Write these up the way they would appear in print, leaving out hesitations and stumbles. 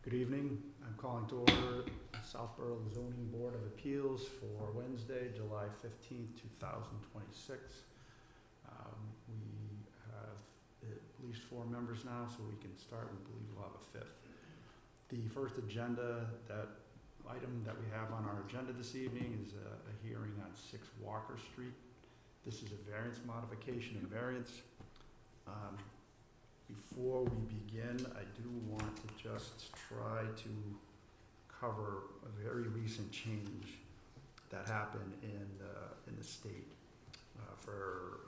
Good evening. I'm calling to order the Southborough Zoning Board of Appeals for Wednesday, July 15th, 2026. We have at least 4 members now, so we can start. We believe we'll have a 5th. The first item that we have on our agenda this evening is a hearing on 6 Walker Street. This is a variance modification and variance. Before we begin, I do want to just try to cover a very recent change that happened in the state for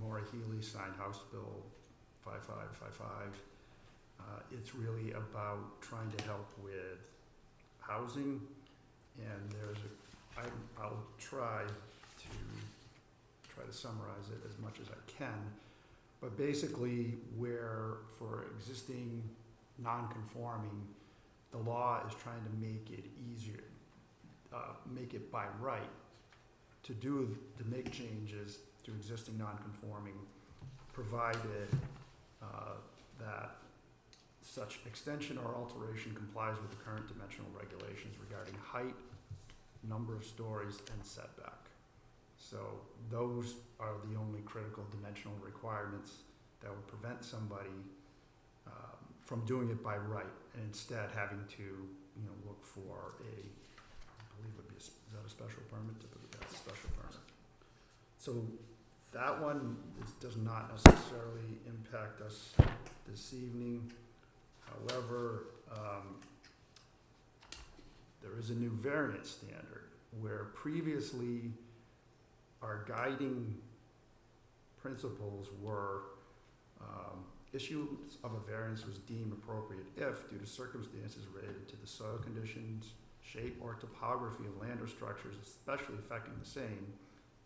Maura Healy signed House Bill 5555. It's really about trying to help with housing, and I'll try to summarize it as much as I can. But basically, where for existing non-conforming, the law is trying to make it easier, make it by right to make changes to existing non-conforming, provided that such extension or alteration complies with the current dimensional regulations regarding height, number of stories, and setback. So those are the only critical dimensional requirements that would prevent somebody from doing it by right, and instead having to, look for I believe it would be is that a special permit? Typically, that's a special permit. So that one does not necessarily impact us this evening. However, there is a new variance standard where previously our guiding principles were issuance of a variance was deemed appropriate if, due to circumstances related to the soil conditions, shape, or topography of land or structures, especially affecting the same,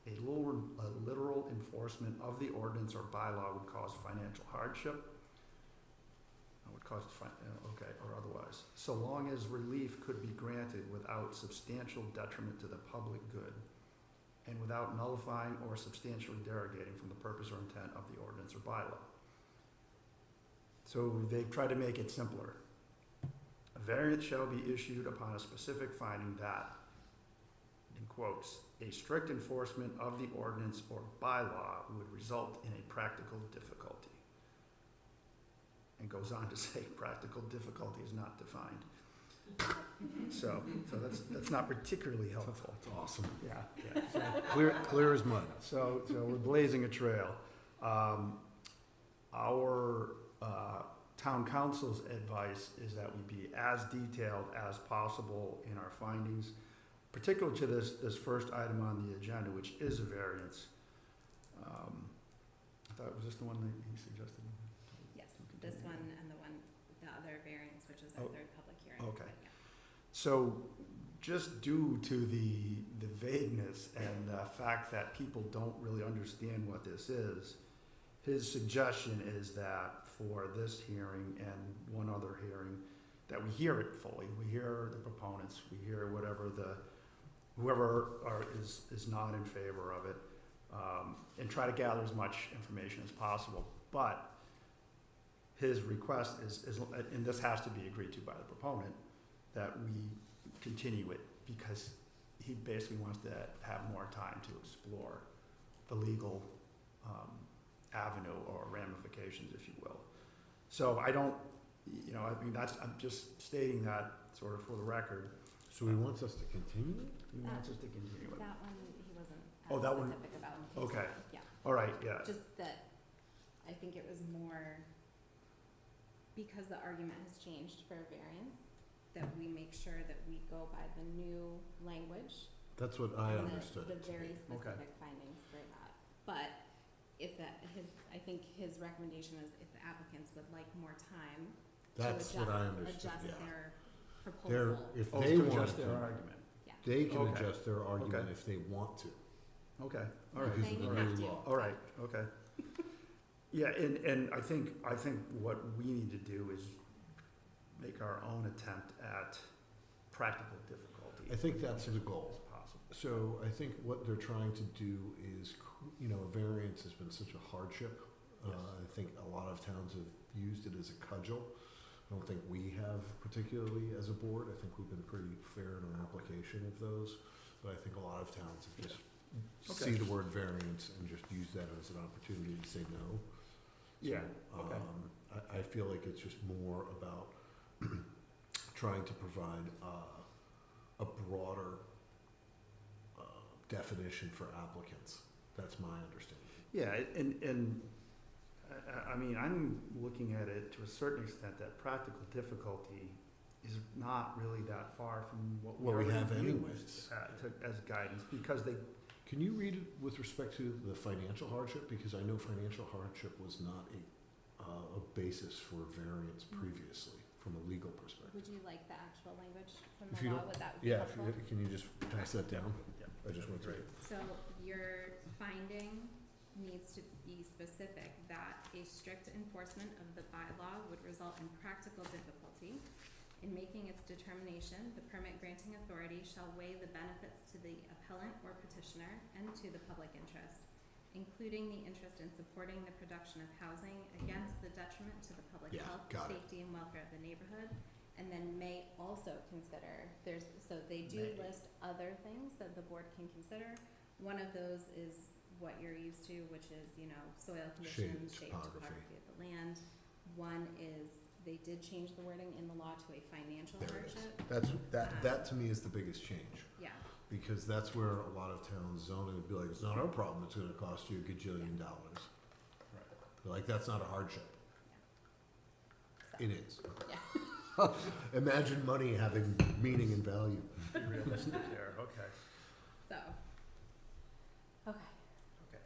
a literal enforcement of the ordinance or bylaw would cause financial hardship, or otherwise, so long as relief could be granted without substantial detriment to the public good and without nullifying or substantially derogating from the purpose or intent of the ordinance or bylaw. So they try to make it simpler. A variance shall be issued upon a specific finding that, in quotes, a strict enforcement of the ordinance or bylaw would result in a practical difficulty. And goes on to say practical difficulty is not defined. So that's not particularly helpful. That's awesome. Yeah. So, Clear as mud. so we're blazing a trail. Our town council's advice is that we be as detailed as possible in our findings, particularly to this first item on the agenda, which is a variance. I thought, was this the one that he suggested? Yes, this one and the other variance, which is our third public hearing. Okay. Yeah. So just due to the vagueness and the fact that people don't really understand what this is, his suggestion is that for this hearing and one other hearing, that we hear it fully. We hear the proponents, we hear whoever is not in favor of it, and try to gather as much information as possible. But his request is, and this has to be agreed to by the proponent, that we continue it because he basically wants to have more time to explore the legal avenue or ramifications, if you will. So I'm just stating that sort of for the record. So he wants us to continue it? He wants us to continue it. That one, he wasn't Oh, that one- specific about. okay. Yeah, All right, yeah. just that, I think it was more, because the argument has changed for a variance, that we make sure that we go by the new language. That's what I and understood. The it to be. very specific findings for that. But I think his recommendation is if the applicants would like more time That's to what I understood, adjust yeah. their proposal. If Oh, they to want adjust their to, argument. they can Okay. adjust their argument Okay. if they want to. Okay, all Not right. Because saying of you the have new to. law. All right, okay. Yeah, and I think what we need to do is make our own attempt at practical difficulty. I think that's the goal. As possible. So I think what they're trying to do is, a variance has been such a hardship. Yes. I think a lot of towns have used it as a cudgel I don't think we have particularly as a board. I think we've been pretty fair in our application of those. But I think a lot of towns have just Okay. see the word variance and just use that as an opportunity to say no. Yeah, okay. I feel like it's just more about trying to provide a broader definition for applicants. That's my understanding. Yeah, and I mean, I'm looking at it to a certain extent that practical difficulty is not really that far from what we Well, we already have used anyways. as guidance, because they, Can you read it with respect to the financial hardship? Because I know financial hardship was not a basis for variance previously from a legal perspective. Would you like the actual language from If the you law? don't- Would that be Yeah, helpful? can you just pass that down? yeah, I just went through it. So your finding needs to be specific that a strict enforcement of the bylaw would result in practical difficulty. In making its determination, the permit granting authority shall weigh the benefits to the appellant or petitioner and to the public interest, including the interest in supporting the production of housing against the detriment to the public Yeah, health, got it. safety, and welfare of the neighborhood. And then may also consider, so they do May. list other things that the board can consider. One of those is what you're used to, which is, soil conditions, shape, topography. topography of the land. One is, they did change the wording in the law to a financial There it is. hardship. That to me is the biggest change. Yeah, Because that's where a lot of towns zone it and be like, it's not our problem, it's gonna cost you a gajillion dollars. They're like, that's not a hardship. so, It is. yeah. Imagine money having meaning and value. be realistic there, okay, So, okay. okay.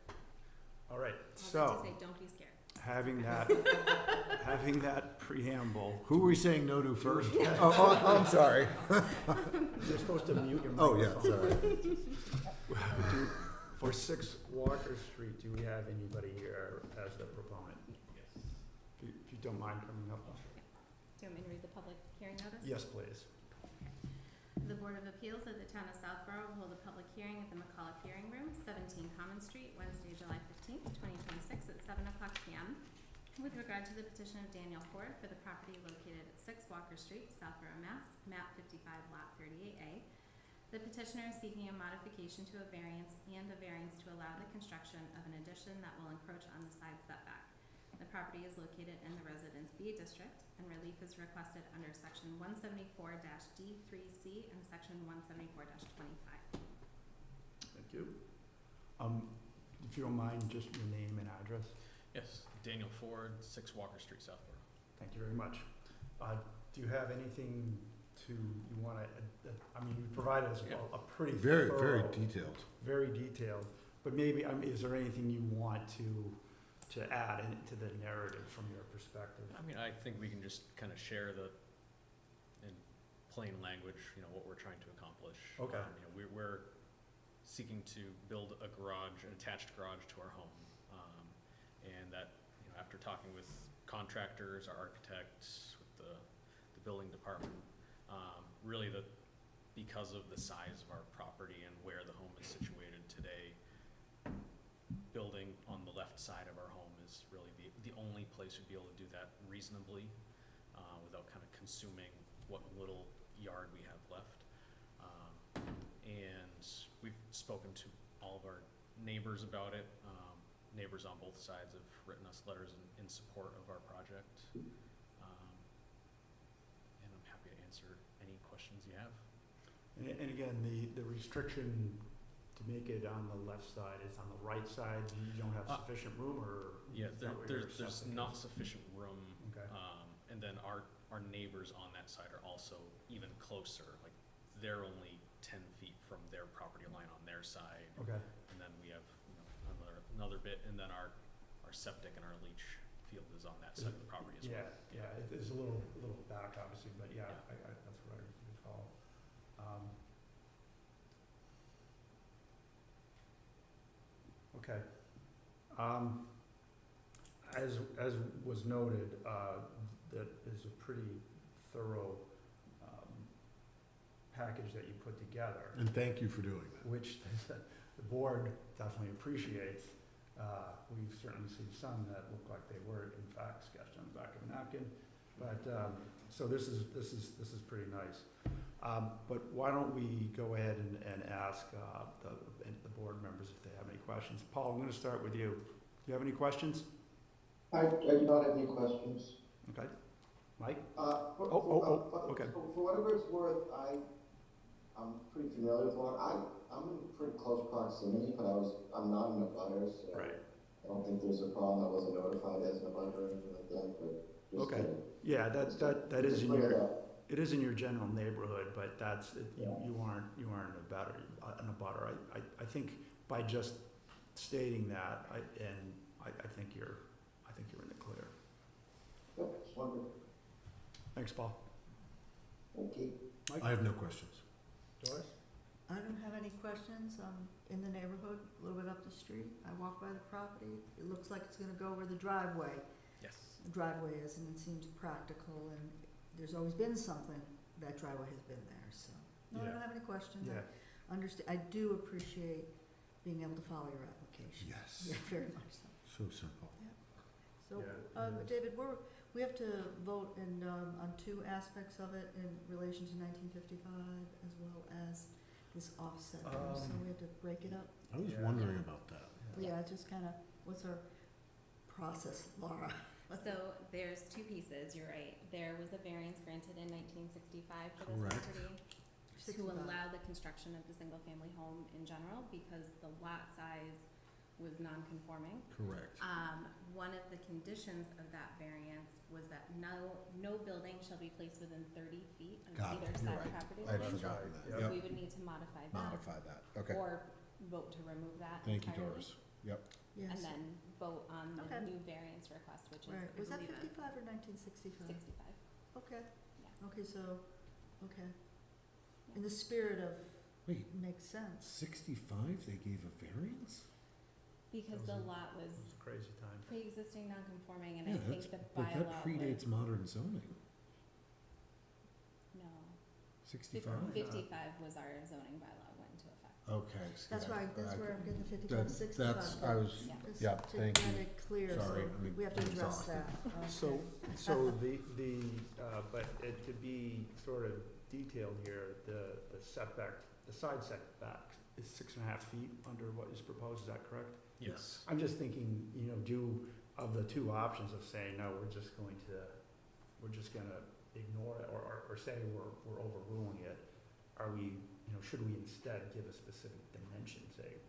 All right, I'll so, just say, don't be scared. having that preamble, Who were we saying no to first? Oh, I'm sorry. you're supposed to mute your Oh, microphone. yeah, sorry. For 6 Walker Street, do we have anybody here as the proponent? Yes. If you don't mind coming up. Do you want me to read the public hearing notice? Yes, please. The Board of Appeals of the Town of Southborough will hold a public hearing at the McCullough Hearing Room, 17 Common Street, Wednesday, July 15th, 2026 at 7:00 p.m. with regard to the petition of Daniel Ford for the property located at 6 Walker Street, Southborough, Mass., map 55, lot 38A. The petitioner is seeking a modification to a variance and a variance to allow the construction of an addition that will encroach on the side setback. The property is located in the Residence B district, and relief is requested under section 174-D3C and section 174-25. Thank you. If you don't mind, just your name and address. Yes, Daniel Ford, 6 Walker Street, Southborough. Thank you very much. Do you have anything you want to, I mean, you provided us Yeah. a pretty Very thorough, detailed. very detailed, but maybe, is there anything you want to add into the narrative from your perspective? I mean, I think we can just kind of share in plain language, what we're trying to accomplish. Okay. We're seeking to build a garage, an attached garage to our home. And that, after talking with contractors, our architects, with the building department, really because of the size of our property and where the home is situated today, building on the left side of our home is really the only place we'd be able to do that reasonably, without kind of consuming what little yard we have left. And we've spoken to all of our neighbors about it. Neighbors on both sides have written us letters in support of our project. And I'm happy to answer any questions you have. And again, the restriction to make it on the left side is on the right side, you don't have sufficient room, or? Yeah, is that what your there's assessment not is? sufficient room. Okay, And then our neighbors on that side are also even closer, like they're only 10 feet from their property line on their side. okay, And then we have, another bit, and then our septic and our leach field is on that side of the property as well. yeah, it's a little back, obviously, but yeah, Yeah. that's what I recall. Okay. As was noted, that is a pretty thorough, package that you put together, And thank you for doing that. which the board definitely appreciates. We've certainly seen some that look like they were in fact sketched on the back of a napkin. But, so this is pretty nice. But why don't we go ahead and ask, the board members if they have any questions. Paul, I'm gonna start with you. Do you have any questions? I do not have any questions. Okay. Mike? Okay. For whatever it's worth, I'm pretty familiar with one. I'm in pretty close proximity, but I'm not in a butter, so Right. I don't think there's a problem. I wasn't notified as an abutter or anything like that, but just Okay. Yeah, that is just in bring it your, up. it is in your general neighborhood, but that's, Yeah. you aren't a butter. I think by just stating that, I think you're in the clear. Yep, just wondered. Thanks, Paul. Okay. Mike? I have no questions. Doris? I don't have any questions. I'm in the neighborhood, a little bit up the street. I walk by the property. It looks like it's gonna go where the driveway is, and it seems practical, and there's always been something, that driveway has been there, so. No, I Yeah. don't have any questions. Yeah. I do appreciate being able to follow your application. Yes. Yeah, very much so. So simple. So, Yeah, it is. David, we have to vote on two aspects of it in relation to 1955 as well as this offset, so we have to break it up. I was Yeah. wondering about that. Yeah, just kinda, what's our process, Laura? So there's two pieces, you're right. There was a variance granted in 1965 for this Correct. property to 65. allow the construction of the single-family home in general because the lot size was non-conforming. Correct. One of the conditions of that variance was that no building shall be placed within 30 feet of Got it, either you're side right. property I had line. forgotten Right, that. So Yep. we would need to modify that. Modify that, okay. Or vote to remove that Thank you, entirely. Doris. Yep. Yes. And then vote on the Okay. new variance request, which is, Right, I was that believe, 55 or 1965? 65. Okay, Yeah. okay, so, okay. In the spirit of, Wait, makes sense. 65, they gave a variance? Because That the was lot It was was a crazy time. pre-existing non-conforming, and Yeah, I think the But bylaw that predates was, modern zoning. no, 65? 55 was our zoning bylaw went into effect. Okay. see, That's why, that's I- where I'm getting the 55 to 65. That's, I was, Yeah. Just yeah, to thank get you. it clear, Sorry, so I mean, we have to address exhausted. that. So but it could be sort of detailed here, the setback, the side setback is 6.5 feet under what is proposed, is that correct? Yes. I'm just thinking, of the two options of saying, no, we're just gonna ignore it, or say we're overruling it, are we, should we instead give a specific dimension, say,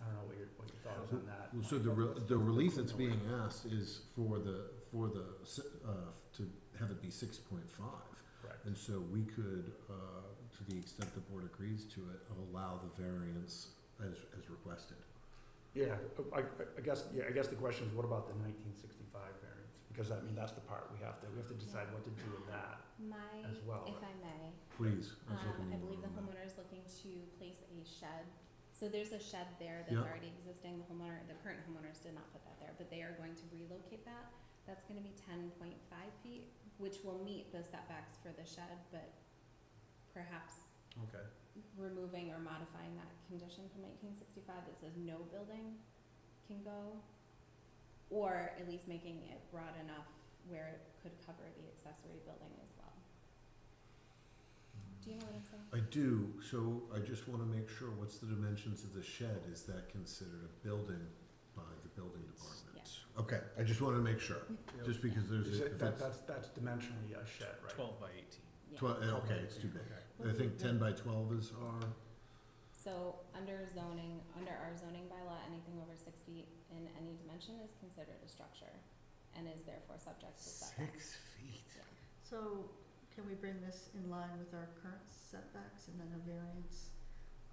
I don't know what your thought is on that. Well, so the relief that's being asked is to have it be 6.5. Correct. And so we could, to the extent the board agrees to it, allow the variance as requested. Yeah, I guess the question is, what about the 1965 variance? Because that's the part we have to decide what to do with that as well. If I may, Please. I was looking I more believe the on that. homeowner is looking to place a shed. So there's a shed there that's Yeah. already existing. The current homeowners did not put that there, but they are going to relocate that. That's gonna be 10.5 feet, which will meet the setbacks for the shed, but perhaps Okay. removing or modifying that condition from 1965 that says no building can go, or at least making it broad enough where it could cover the accessory building as well. Do you know what I'm saying? I do, so I just want to make sure, what's the dimensions of the shed? Is that considered a building by the building department? Yes. Okay, I just want to make sure, just because there's, Is a- it- if that- it's That's dimensionally a shed, right? 12 by 18. Yeah. 12, okay, it's too big. Okay. I think 10 by 12 is our, So under our zoning bylaw, anything over 6 feet in any dimension is considered a structure and is therefore subject to setbacks. 6 feet. So, can we bring this in line with our current setbacks and then a variance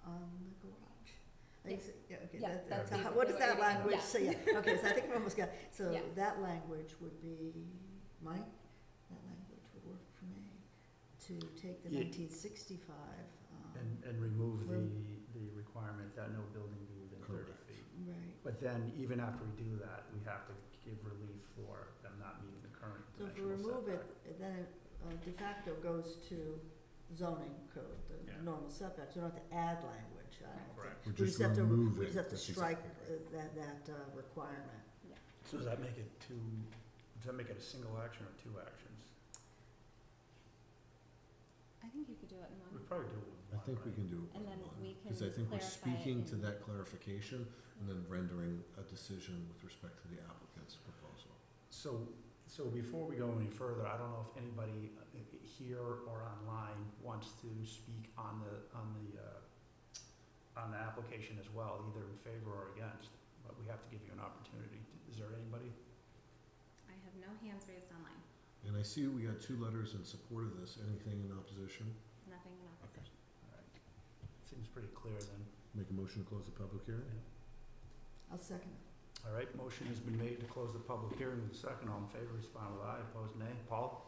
on the garage? Yes. Yeah, okay, Yeah, that's basically what does what that you're doing. language Yeah. say? Yeah, okay, so I think we almost got, so Yeah. that language would be, Mike, that language would work for me, to take the Yeah. 1965, And remove Rem- the requirement that no building be within 30 Correct. feet. right. But then, even after we do that, we have to give relief for them not meeting the current So if we dimensional remove setback. it, then it de facto goes to zoning code, the Yeah. normal setbacks, we don't have to add language, I don't think. Correct. we're We just have to, removing. we just have to That's strike exactly that requirement. So does that make it too Does that make it a single action or two actions? I think you could do it in We'd one. probably do it with I one, think we right? can do it And with then one, we because I can think we're clarify it speaking to in- that clarification and then rendering a decision with respect to the applicant's proposal. So before we go any further, I don't know if anybody here or online wants to speak on the application as well, either in favor or against, but we have to give you an opportunity. Is there anybody? I have no hands raised online, And I see we got 2 letters in support of this. Anything in opposition? nothing in opposition. All right. Seems pretty clear then. Make a motion to close the public hearing? I'll second it. All right, motion has been made to close the public hearing with a second. All in favor, respond with aye. Opposed, nay. Paul?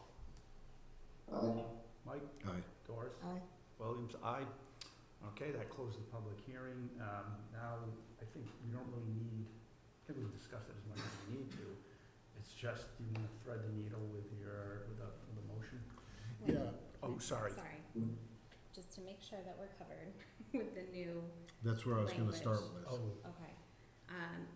Aye. Mike? Aye. Doris? Aye. Williams, aye. Okay, that closed the public hearing. Now, I think we don't really need, I think we've discussed it as much as we need to. It's just, you want to thread the needle with the motion? Wait, Yeah. Oh, sorry. Sorry, just to make sure that we're covered with the new, That's where I was gonna start Language. with. Oh, okay.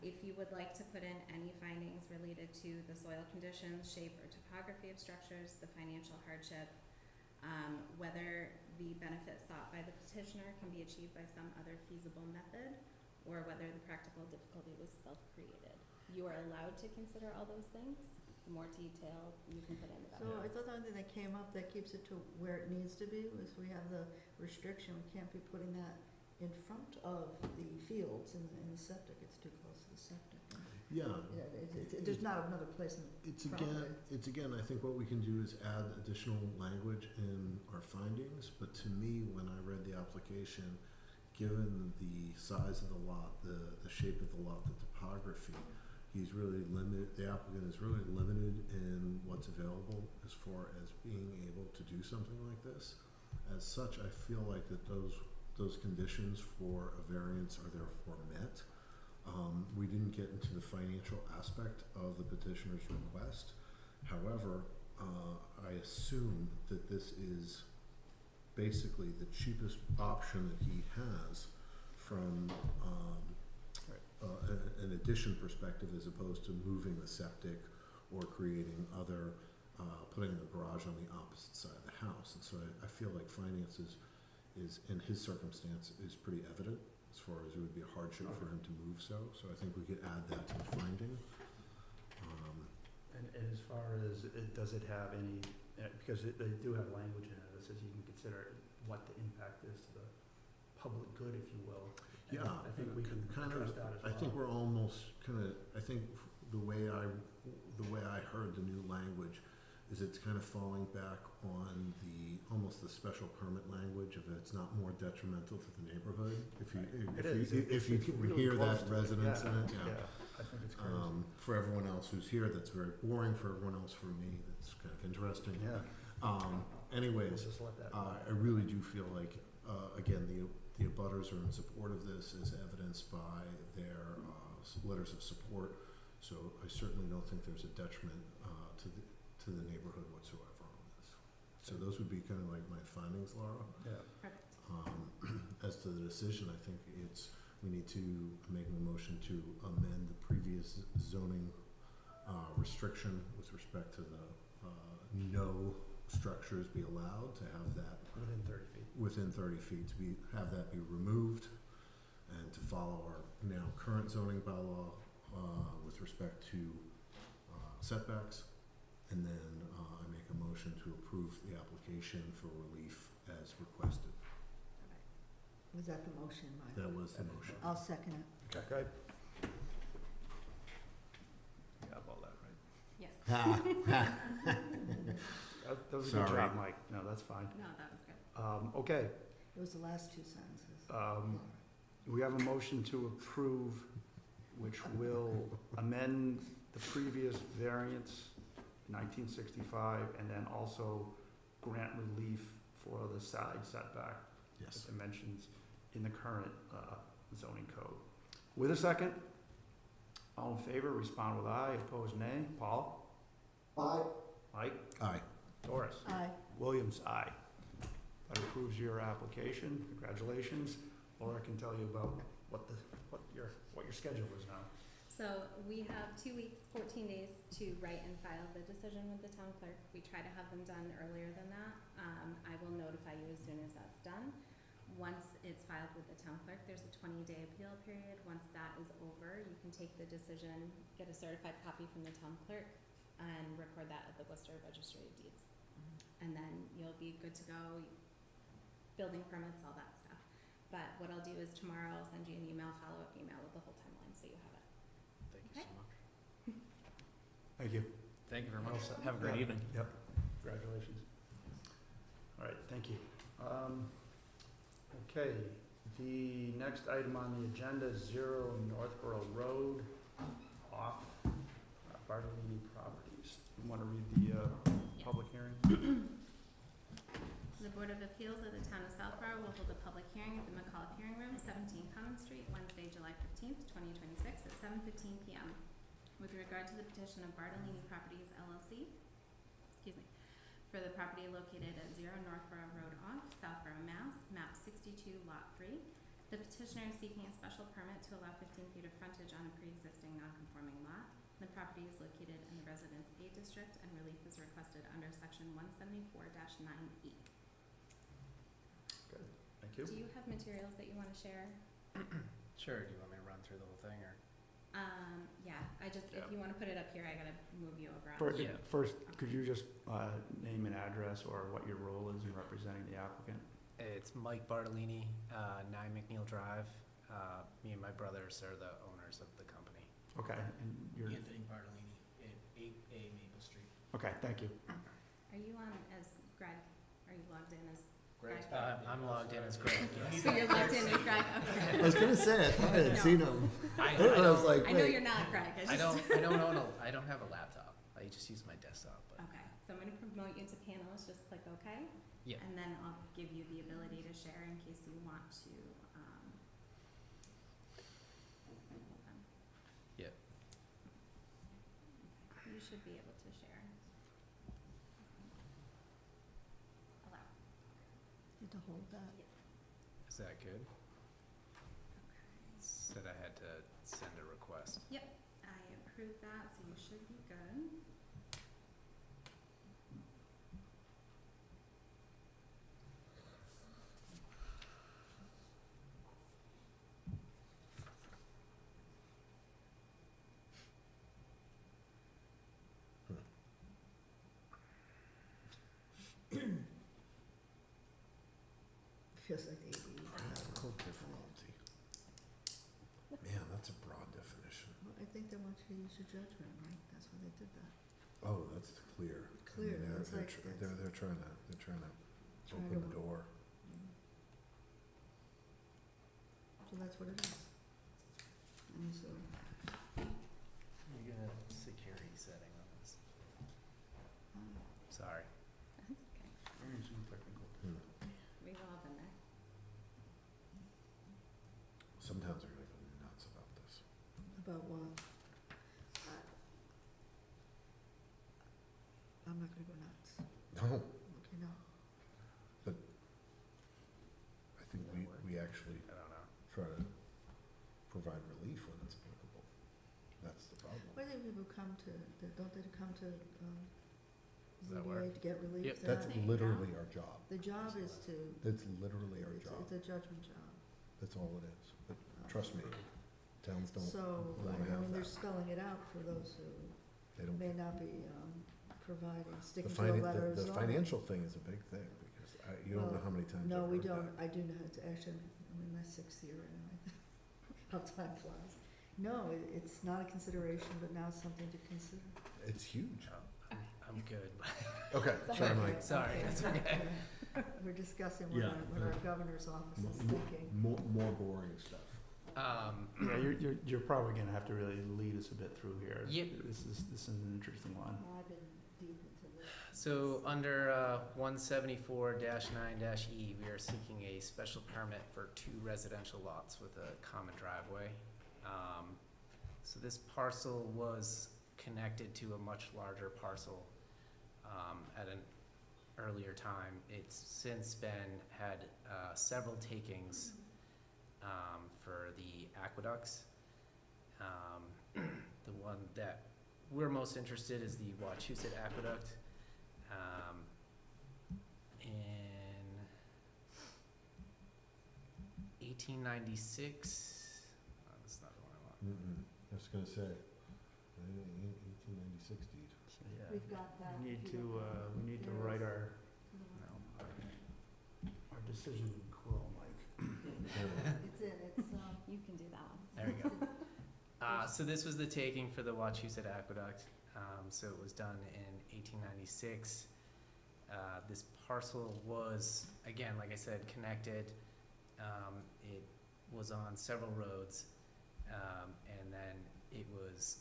If you would like to put in any findings related to the soil conditions, shape or topography of structures, the financial hardship, whether the benefit sought by the petitioner can be achieved by some other feasible method, or whether the practical difficulty was self-created. You are allowed to consider all those things. The more detail you can put in, the So better. I thought the only thing that came up that keeps it to where it needs to be was we have the restriction, we can't be putting that in front of the fields in the septic, it's too close to the septic. Yeah. Yeah, there's not another place in It's Probably. again, I think what we can do is add additional language in our findings, but to me, when I read the application, given the size of the lot, the shape of the lot, the topography, he's really limited, the applicant is really limited in what's available as far as being able to do something like this. As such, I feel like that those conditions for a variance are therefore met. We didn't get into the financial aspect of the petitioner's request. However, I assume that this is basically the cheapest option that he has from an addition perspective, as opposed to moving the septic or creating other, putting a garage on the opposite side of the house. And so I feel like finances is, in his circumstance, is pretty evident, as far as it would be a hardship for him to move so. So I think we could add that to the finding. And as far as, does it have any, because they do have language in it that says you can consider what the impact is to the public good, if you will. And Yeah, I think we can kind address of, that as well. I think we're almost kind of, I think the way I heard the new language is it's kind of falling back on almost the special permit language of it's not more detrimental to the neighborhood. It is. If you It's can really hear close that to it. resonance in it, Yeah, I think it's crazy. For everyone else who's here, that's very boring. For everyone else, for me, that's kind of interesting. Yeah. Anyways, Let's just let that. I really do feel like, again, the abutters are in support of this, as evidenced by their letters of support. So I certainly don't think there's a detriment to the neighborhood whatsoever on this. So those would be kind of like my findings, Laura. Yeah. Perfect. As to the decision, I think we need to make a motion to amend the previous zoning restriction with respect to the no structures be allowed, to have that Within 30 feet. within 30 feet, have that be removed, and to follow our now current zoning bylaw with respect to setbacks. And then I make a motion to approve the application for relief as requested. Was that the motion, Mike? That was the motion. I'll second it. Okay. You got all that right. Yes. That was a good Sorry. job, Mike. No, that's fine. No, that was good. Okay, It was the last two sentences. we have a motion to approve, which will amend the previous variance, 1965, and then also grant relief for the side setback Yes. dimensions in the current zoning code. With a second, all in favor, respond with aye, opposed nay. Paul? Aye. Mike? Aye. Doris? Aye. Williams, aye. That approves your application. Congratulations. Laura can tell you about what your schedule is now. So we have 2 weeks, 14 days to write and file the decision with the town clerk. We try to have them done earlier than that. I will notify you as soon as that's done. Once it's filed with the town clerk, there's a 20-day appeal period. Once that is over, you can take the decision, get a certified copy from the town clerk, and record that at the Worcester Registry of Deeds. And then you'll be good to go, building permits, all that stuff. But what I'll do is tomorrow I'll send you an email, follow-up email with the whole timeline so you have it. Thank you Okay. so much. Thank you. Thank you very much. Well said. Have a great Yeah. evening. Yep, congratulations. All right, thank you. Okay, the next item on the agenda is 0 Northborough Road off Bartolini Properties. You want to read the Yes. public hearing? The Board of Appeals of the Town of Southborough will hold a public hearing at the McCullough Hearing Room, 17 Common Street, Wednesday, July 15th, 2026 at 7:15 p.m. with regard to the petition of Bartolini Properties LLC, for the property located at 0 Northborough Road off, Southborough, Mass., map 62, lot 3. The petitioner is seeking a special permit to allow 15 feet of frontage on a pre-existing non-conforming lot. The property is located in the Residence A District, and relief is requested under section 174-9E. Good, thank you. Do you have materials that you want to share? Sure. Do you want me to run through the whole thing, or? Yeah, if you want to put it up here, I gotta move you over. Yeah. First, could you just name and address or what your role is in representing the applicant? It's Mike Bartolini, 9 McNeil Drive. Me and my brothers are the owners of the company. Okay, and you're, Anthony Bartolini at 8A Maple Street. okay, thank you. Are you on as Greg? Are you logged in as Greg's Greg? back. I'm logged in as Greg, yes. So you're logged in as Greg, okay. I was gonna say, I thought I had No. seen him. I I was like, I know wait. you're not Greg, I don't have a laptop. I just use my desktop. But Okay, so I'm gonna promote you to panelist, just click OK. Yeah. And then I'll give you the ability to share in case you want to, hold on. Yep. Okay, you should be able to share. Allow. Need to hold that. Is that good? Said I had to send a request. Yep, I approved that, so you should be good. Feels like the AD. Practical difficulty. Man, that's a broad definition. Well, I think they want you to use your judgment, right? That's why they did that. Oh, that's clear. Clear, I mean, it's like they're trying to Trying open to- the door. So that's what it is. And so, You get a security setting on this. Sorry. That's okay, Very soon technical. we've all been there. Some towns are gonna go nuts about this. about what? I'm not gonna go nuts. No, Okay, no. I think we actually I don't know. try to provide relief when it's applicable. That's the problem. Why do people come to, don't they come to, Does that work? ZBA to get relief? Yep. They're That's not- There you go. literally our job. The job is to, That's literally our job. it's a judgment job. That's all it is. But trust me, towns don't So, wanna I have mean, they're that. spelling it out for those who They don't. may not be, providing, The sticking to a letter the as well. financial thing is a big thing because you don't know Well, how many times No, I've we heard don't, that. I do know, it's actually, I'm in my 6th year right now, how time flies. No, it's not a consideration, but now it's something to consider. It's huge. I'm good. Okay, sorry, Mike. Sorry, that's okay. We're discussing Yeah, what our governor's office is Mo- thinking. More boring stuff. Yeah, you're probably gonna have to really lead us a bit through here. Yep. This is an interesting one. Well, I've been deep into this. So under 174-9-E, we are seeking a special permit for 2 residential lots with a common driveway. So this parcel was connected to a much larger parcel at an earlier time. It's since had several takings for the aqueducts. we're most interested is the Wachusett Aqueduct. In 1896, that's not the one I want. I was gonna say, 1896 deed. So, yeah. We've got that. We need if to, you look we need to write our No. decision in Chrome, like. It's in, it's, You can do that one. There we go. So this was the taking for the Wachusett Aqueduct. So it was done in 1896. This parcel was, again, like I said, connected. It was on several roads, and then it was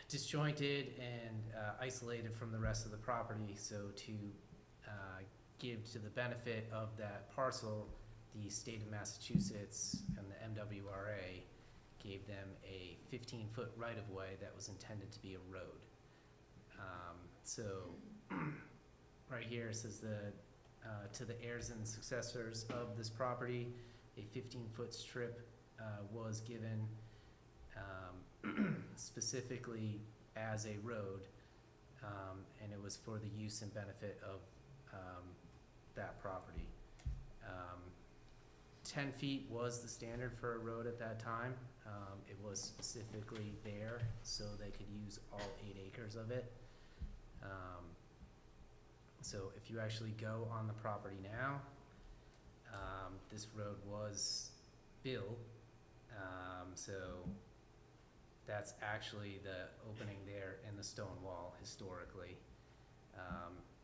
disjointed and isolated from the rest of the property. So to give to the benefit of that parcel, the state of Massachusetts and the MWRA gave them a 15-foot right-of-way that was intended to be a road. So right here it says to the heirs and successors of this property, a 15-foot strip was given specifically as a road, and it was for the use and benefit of that property. 10 feet was the standard for a road at that time. It was specifically there so they could use all 8 acres of it. So if you actually go on the property now, this road was built. So that's actually the opening there in the stone wall historically.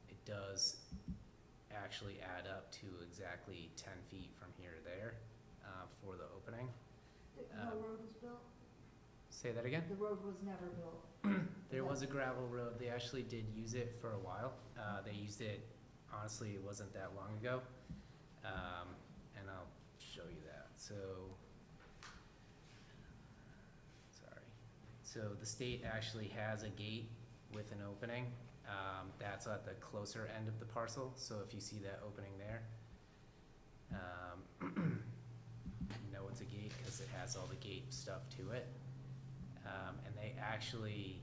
It does actually add up to exactly 10 feet from here to there for the opening. no road was built? Say that again? The road was never built? There was a gravel road. They actually did use it for a while. They used it, honestly, it wasn't that long ago. And I'll show you that. So, sorry. So the state actually has a gate with an opening. That's at the closer end of the parcel. So if you see that opening there, you know it's a gate because it has all the gate stuff to it. And they actually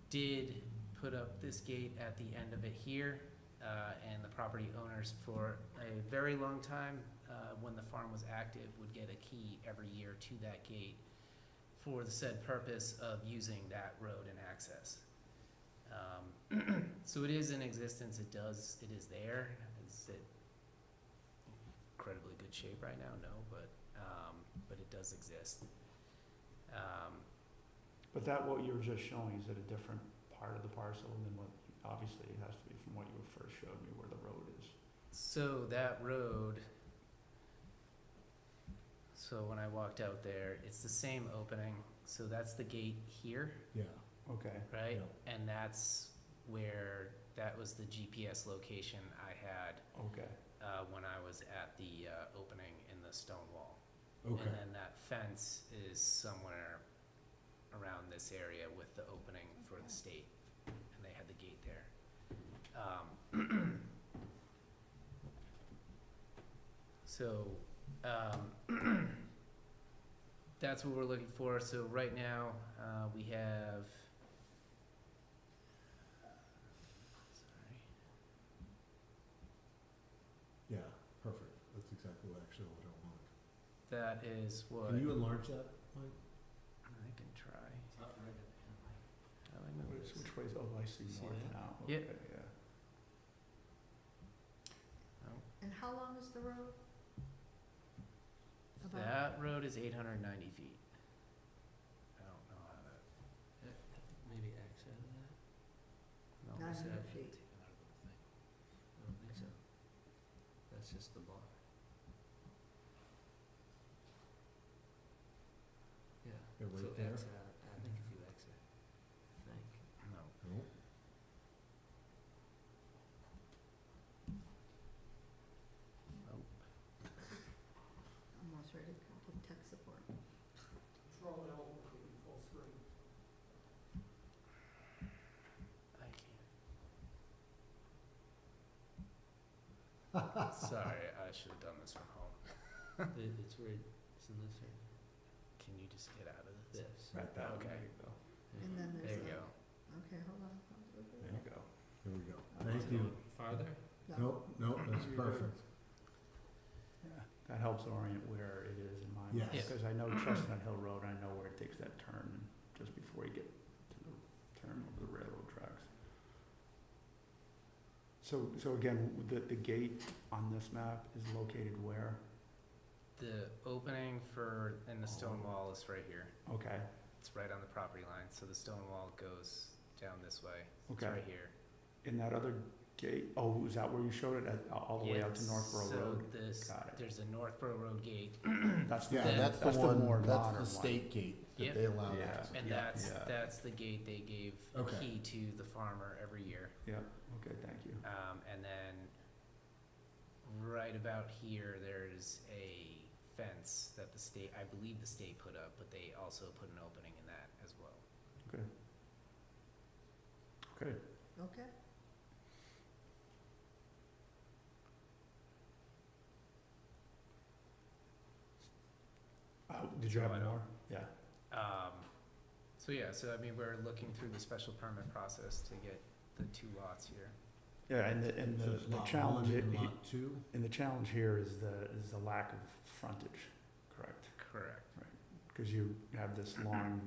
did put up this gate at the end of it here, and the property owners for a very long time, when the farm was active, would get a key every year to that gate for the said purpose of using that road and access. So it is in existence. It is there. Is it incredibly good shape right now? No, but it does exist. But that, what you were just showing, is it a different part of the parcel than what, obviously it has to be from what you first showed me where the road is. So that road, so when I walked out there, it's the same opening. So that's the gate here, Yeah. Okay. right? Yeah. And that's where, that was the GPS location I had Okay. when I was at the opening in the stone wall. Okay. And then that fence is somewhere around this area with the opening for the state, and they had the gate there. So, that's what we're looking for. So right now, we have, sorry, Yeah, perfect. That's exactly what I want. that is what, Can you enlarge that, Mike? I can try. It's not right at the end, like, How do I move this? Which way's, oh, I see See north that? now. Yep. Okay, yeah. And how long is the road? About That road is 890 feet. I don't know how to, maybe X out of that? no, 900 feet. Taken out of the thing. I don't think so. That's just the bar. Yeah. Yeah, right So there. X out, I think if you X it, I think. no. Nope. Almost ready to put tech support. I can't. Sorry, I should have done this from home. It's right, it's in this area. Can you just get out of this? This. Right, that one, Okay. there you go. And then There there's you a, go. okay, hold on. There you go. There we go. Okay. Thank you. Farther? Nope, nope, that's You're good. perfect. Yeah, that helps orient where it is in my mind. Yes. Because I know Chestnut Hill Road, I know where it takes that turn just before you get to the turn over the railroad tracks. So again, the gate on this map is located where? The opening for, and the stone wall is right here. Okay, It's right on the property line, so the stone wall goes down this way. It's Okay. right here. in that other gate, oh, is that where you showed it, all the way out to Northborough Road? So this, Got it. there's a Northborough Road gate, That's the, Yeah, that's the more one, that's modern the one. state gate that Yep. they allow Yeah. access. and Yeah. that's the gate they gave a Okay. key to the farmer every year. Yeah, okay, thank you. And then right about here, there's a fence that the state, I believe the state put up, but they also put an opening in that as well. Okay. Okay, Okay. did you have So I don't- more? Yeah, So yeah, so I mean, we're looking through the special permit process to get the 2 lots here. yeah, and So it's the lot challenge, one and lot two? and the challenge here is the lack of frontage, correct? Correct. Because you have this long,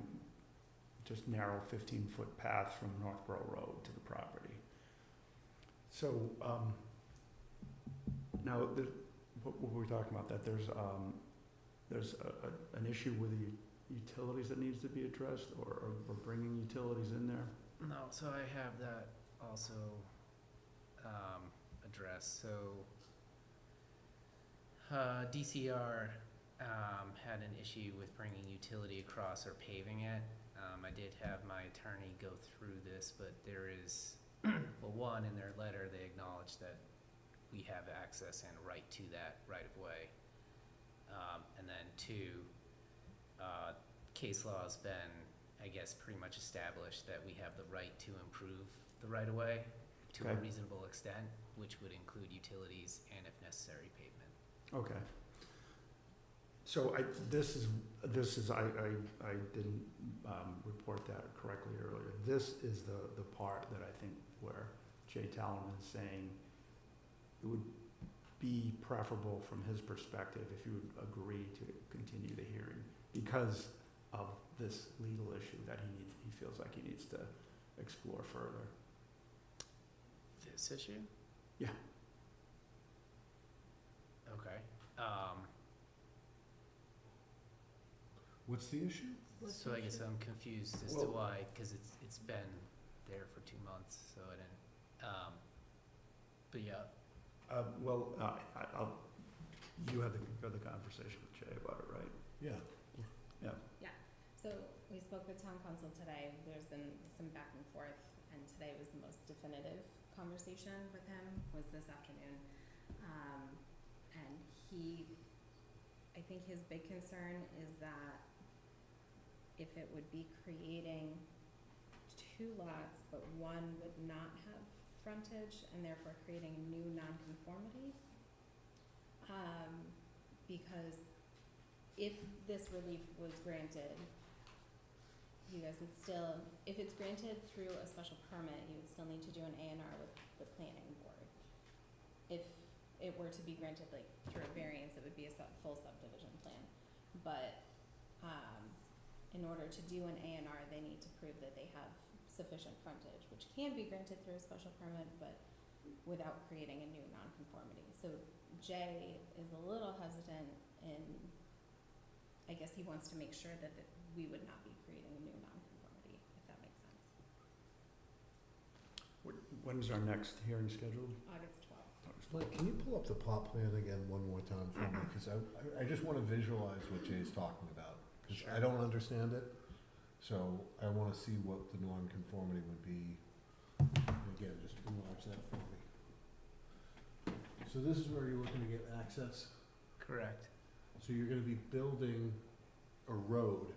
just narrow 15-foot path from Northborough Road to the property. So, now, what were we talking about, that there's an issue with the utilities that needs to be addressed, or bringing utilities in there? No, so I have that also addressed. So DCR had an issue with bringing utility across or paving it. I did have my attorney go through this, but there is, well, one, in their letter, they acknowledge that we have access and a right to that right of way. And then 2, case law has been, I guess, pretty much established that we have the right to improve the right of way to a Okay. reasonable extent, which would include utilities and, if necessary, pavement. Okay. So I didn't report that correctly earlier. This is the part that I think where Jay Talon is saying it would be preferable from his perspective if you would agree to continue the hearing because of this legal issue that he feels like he needs to explore further. This issue? Yeah. Okay. What's the issue? What's So the I guess issue? I'm confused as to Well- why, because it's been there for 2 months, so I didn't, but yeah, You had the conversation with Jay about it, right? Yeah. So we spoke with town council today. There's been some back and forth, and today was the most definitive conversation with him, was this afternoon. And I think his big concern is that if it would be creating 2 lots, but one would not have frontage and therefore creating a new nonconformity. Because if this relief was granted, you guys would still, if it's granted through a special permit, you would still need to do an A&R with the planning board. If it were to be granted like through a variance, it would be a full subdivision plan. But, in order to do an A&R, they need to prove that they have sufficient frontage, which can be granted through a special permit, but without creating a new nonconformity. So Jay is a little hesitant in, I guess he wants to make sure that we would not be creating a new nonconformity, if that makes sense. When's our next hearing scheduled? August 12th. Mike, can you pull up the plot plan again one more time for me? Because I just want to visualize what Jay's talking about. Because I don't understand it. So I want to see what the non-conformity would be. And again, just enlarge that for me. So this is where you're looking to get access? correct. So you're gonna be building a road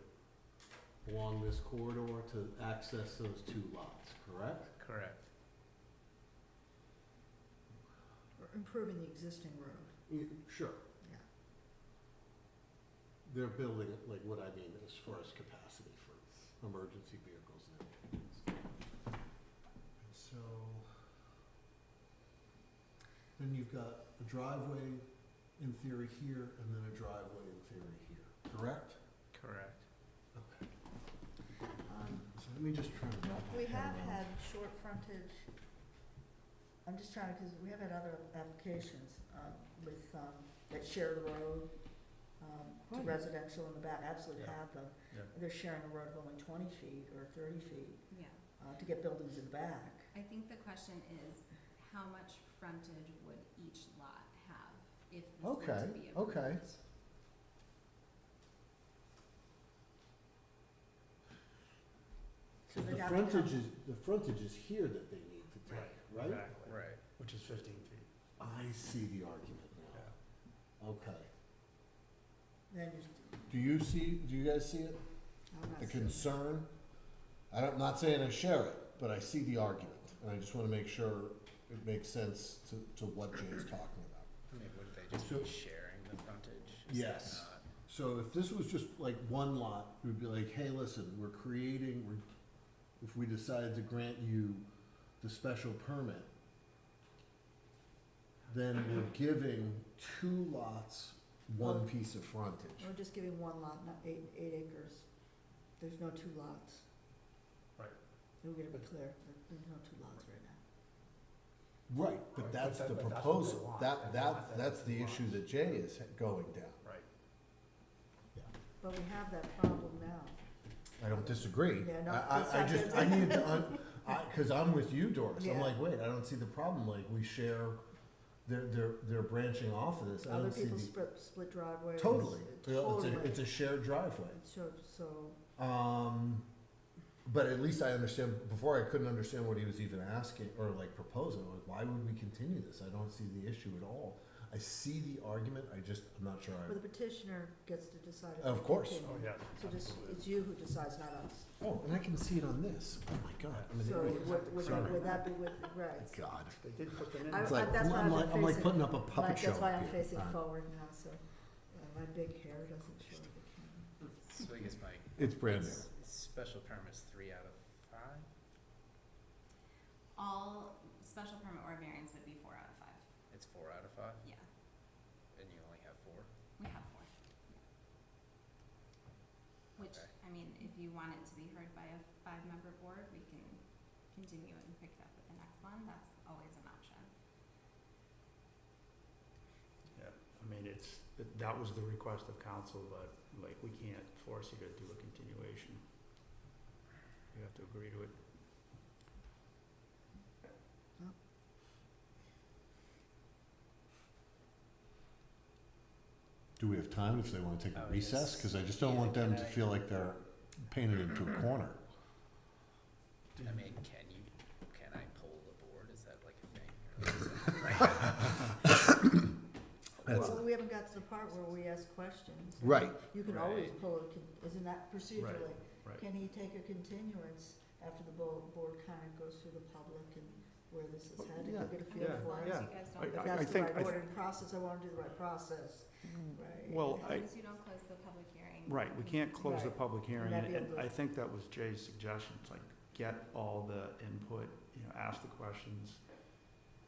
along this corridor to access those 2 lots, correct? Correct. Or improving the existing road, Sure. yeah. They're building it, like what I mean as far as capacity for emergency vehicles you've got a driveway in theory here, and then a driveway in theory here, correct? Correct. Okay. So let me just try to wrap my We head have around. had short frontage, I'm just trying to, because we have had other applications, with, that share the road, to residential in the back, absolutely Yeah. have them. Yeah. They're sharing a road of only 20 feet or 30 feet, Yeah. to get buildings in the back. I think the question is, how much frontage would each lot have if this were to Okay, be approved? okay. So The they'd have to come- frontage is here that they need to take, right? Exactly. Right. Which is 15 feet. I see the argument now. Okay. Then Do you guys see it? I'm not The sure. concern? I'm not saying I share it, but I see the argument, and I just wanna make sure it makes sense to what Jay is talking about. I mean, wouldn't they just So- be sharing the frontage? Is that Yes. not- So if this was just like one lot, we'd be like, hey, listen, if we decide to grant you the special permit, then we're giving 2 lots, one piece of frontage. We're just giving one lot, not 8 acres. There's no 2 lots. Right. We're gonna be clear, there's no 2 lots right now. Right, but Right, that's but the that's what they proposal. want. That's the issue that Jay is going down. Right. But we have that problem now. I don't disagree. Yeah, no, I need to, cause I'm with you, Doris. I'm Yeah. like, wait, I don't see the problem. Like, we share, they're branching off of this. I Other don't see people the. split driveways. Totally. Totally. It's a shared driveway. So, But at least I understand, before I couldn't understand what he was even asking, or like proposing, like, why would we continue this? I don't see the issue at all. I see the argument, I'm not sure well, the petitioner gets to decide. if Of they course. continue. Oh, yeah. So just, absolutely. it's you who decides, not us. Oh, and I can see it on this. Oh my God. I'm an So idiot. would Sorry. that be with, right? God. They did put them in. I- It's like, that's why I'm I've like, been I'm like facing- putting up a puppet show. That's why I'm up here. facing All right. forward now, so, my big hair doesn't show the camera. So I guess my. It's brand new. Special permit's 3 out of 5? All special permit or variance would be 4 out of 5. It's 4 out of 5, Yeah, and you only have 4? we have 4. Which, Okay. I mean, if you want it to be heard by a 5-member board, we can continue it and pick it up at the next one. That's always an option. Yeah, I mean, that was the request of council, but like, we can't force you to do a continuation. You have to agree to it. Do we have time if they wanna take a Oh, recess? yes. Cause I just don't Yeah, want them to can I- feel like they're painted into a corner. I mean, can I poll the board? Is that like a thing? That's- Well, we haven't got to the part where we ask questions. Right. You can always Right. pull isn't that procedurally? Right. Can he take a continuance after the board kind of goes through the public and where this is headed, Yeah, you'll get a feel yeah, As for long it? as yeah. you guys don't, I- If close- that's the think- right I- order and process, I wanna do the right process, right? Well, as long as you don't close the public hearing. Right, we can't close the Right. public hearing, That'd be a and little- I think that was Jay's suggestion, it's like, get all the input, ask the questions,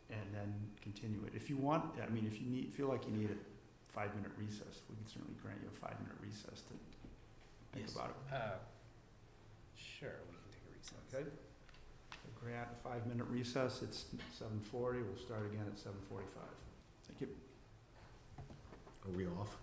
and then continue it. If you want, I mean, if you feel like you need a 5-minute recess, we can certainly grant you a 5-minute recess to think Yes. about it. Sure, we can take a recess. Okay? So grant a 5-minute recess, it's 7:40, we'll start again at 7:45. Thank you. Are we off?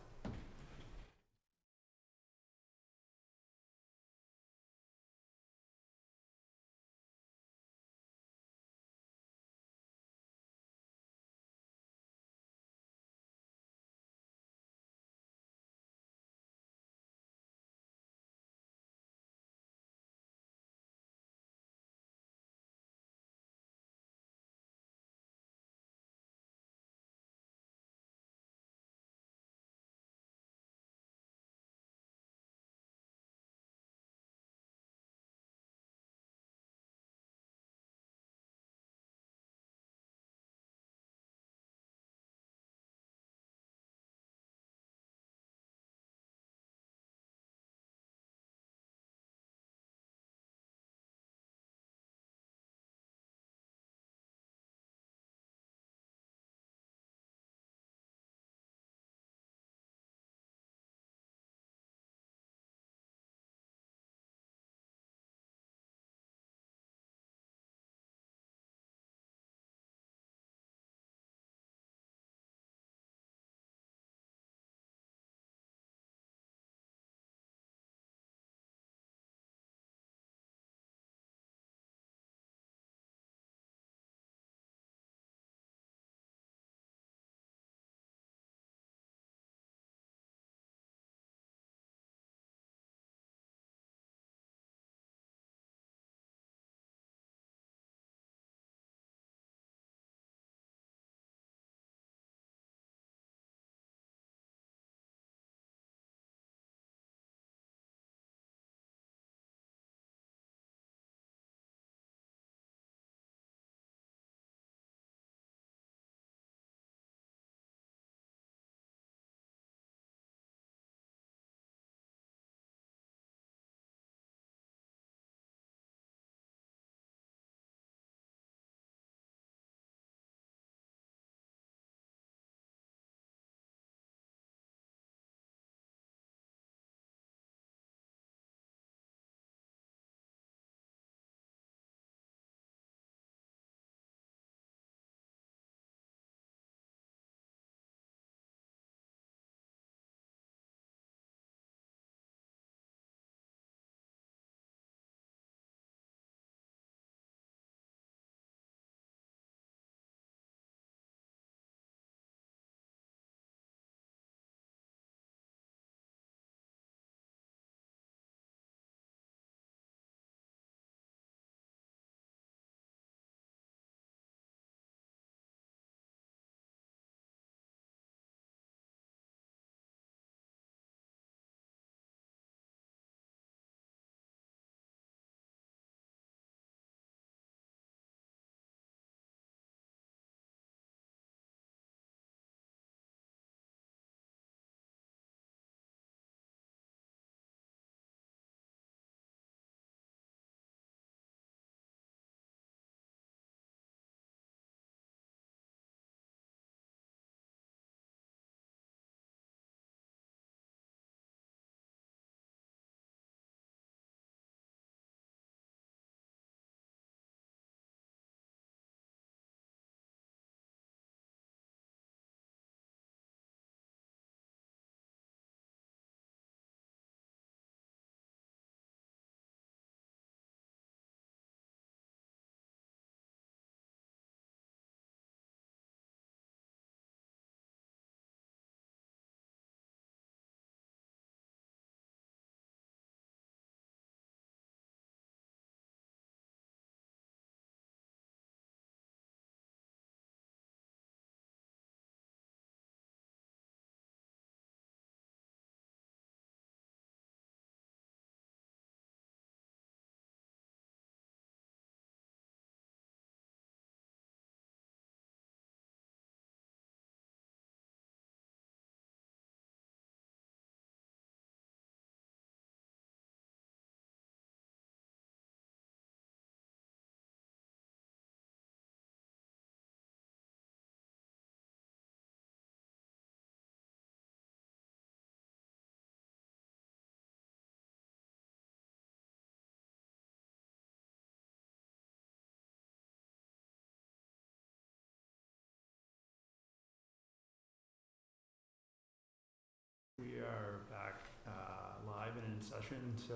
session, so,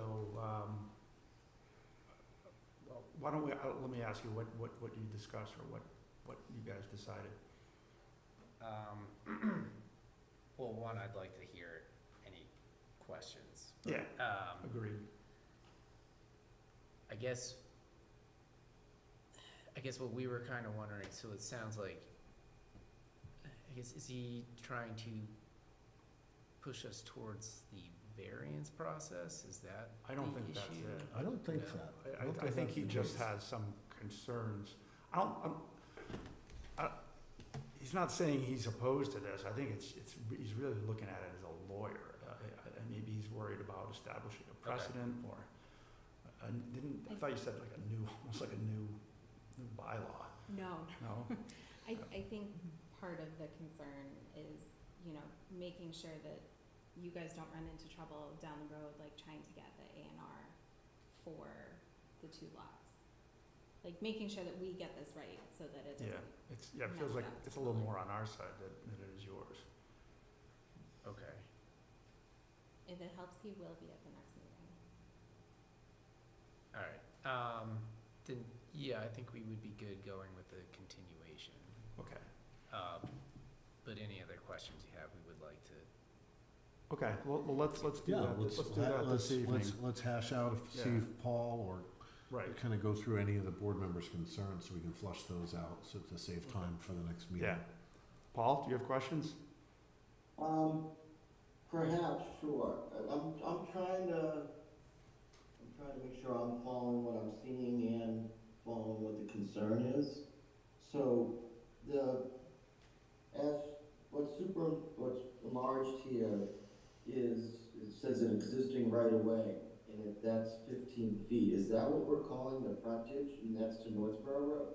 well, why don't we, let me ask you what you discussed or what you guys decided. Well, one, I'd like to hear any questions. Yeah, agreed. I guess what we were kind of wondering, so it sounds like, I guess, is he trying to push us towards the variance process? Is that I don't think the that's issue? it. I don't think No. that. I think he just has some concerns. He's not saying he's opposed to this. I think he's really looking at it as a lawyer. Maybe he's worried about establishing a precedent or, I thought you said like almost like a new bylaw. No, No? I think part of the concern is, making sure that you guys don't run into trouble down the road, like trying to get the A&R for the two lots. Like making sure that we get this right so that it Yeah, doesn't. it feels mess like up it's a little totally. more on our side than it is yours. Okay. If it helps, he will be at the next meeting. All right. Then, yeah, I think we would be good going with the continuation. Okay. But any other questions you have, we would like to. Okay, well, let's do Yeah, that. Let's do that this evening. let's hash out, see Yeah. if Paul or Right. kind of go through any of the board members' concerns so we can flush those out, so to save time for the next meeting. Yeah. Paul, do you have questions? Perhaps, sure. I'm trying to make sure I'm following what I'm seeing and following what the concern is. So what's enlarged here is, it says an existing right of way, and that's 15 feet. Is that what we're calling the frontage, and that's to Northborough Road?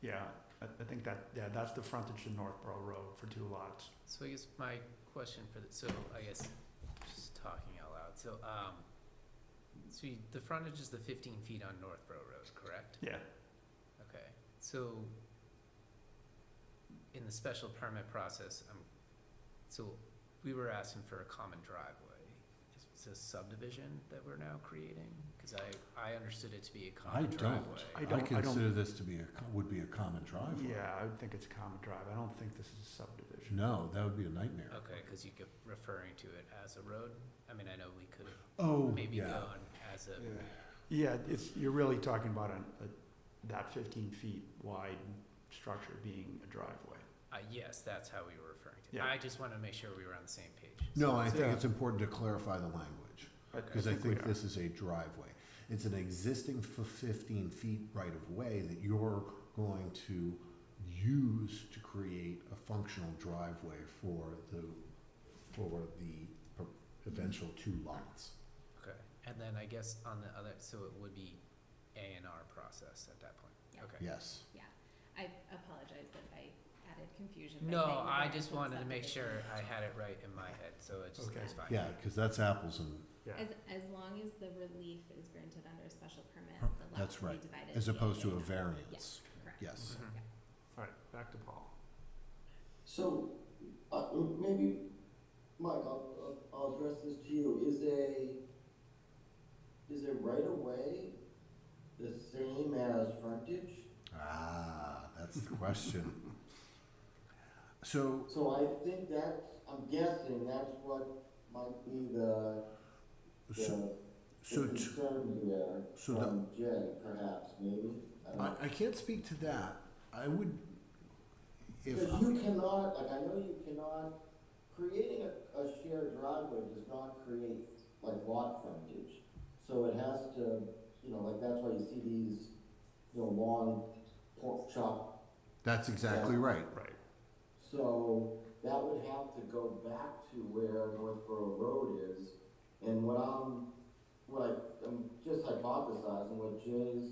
Yeah, I think that's the frontage to Northborough Road for two lots. So I guess my question for I guess, just talking out loud, the frontage is the 15 feet on Northborough Road, correct? Yeah. Okay, so in the special permit process, so we were asking for a common driveway. Is this subdivision that we're now creating? Because I understood it to be a I common don't. driveway. I don't- consider this to be would be a common driveway. Yeah, I would think it's a common drive. I don't think this is a subdivision. No, that would be a nightmare. Okay, because you kept referring to it as a road. I mean, I know we could have Oh, maybe yeah. gone as a, Yeah, you're really talking about that 15 feet wide structure being a driveway. yes, that's how we were referring to it. Yeah. I just wanted to make sure we were on the same page. No, I think Yeah. it's important to clarify the language, because I we think are. this is a driveway. It's an existing 15 feet right of way that you're going to use to create a functional driveway for the eventual two lots. Okay, and then I guess on the other, so it would be A&R process at that point? Yeah. Okay. Yes. I apologize that I added confusion. by No, saying I that just it's wanted to make subdivision. sure I had it right in my head, so it's Okay. it's fine. Yeah, because that's apples and, Yeah. As long as the relief is granted under a special permit, Huh, the lot that's will be right. divided. as via opposed to a A&R. variance. Correct. Yes. Mhm. All right, back to Paul. So, maybe, Mike, I'll address this to you. Is a right of way the same as frontage? Ah, that's the question. So, So I think I'm guessing that's what might be the so, concern here so from Jay, perhaps, maybe? I don't know. I can't speak to that. I would, if, Because you cannot, like, I know you cannot, creating a shared driveway does not create, like, lot frontage. So it has to, like, that's why you see these, long pork chop. that's exactly right. Right. So that would have to go back to where Northborough Road is. And I'm just hypothesizing, what Jay's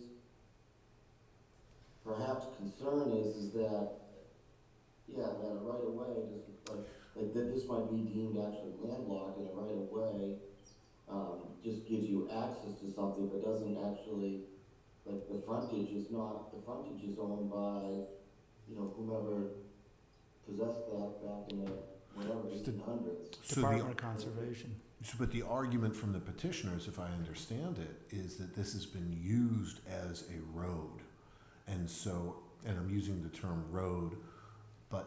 perhaps concern is that, that right of way just like that this might be deemed actually landlocked, and a right of way just gives you access to something, but doesn't actually, like, the frontage is owned by, whomever possessed that back in the, whatever, Just a- 1800s. So Department of Conservation. But the argument from the petitioners, if I understand it, is that this has been used as a road. And so, and I'm using the term road, but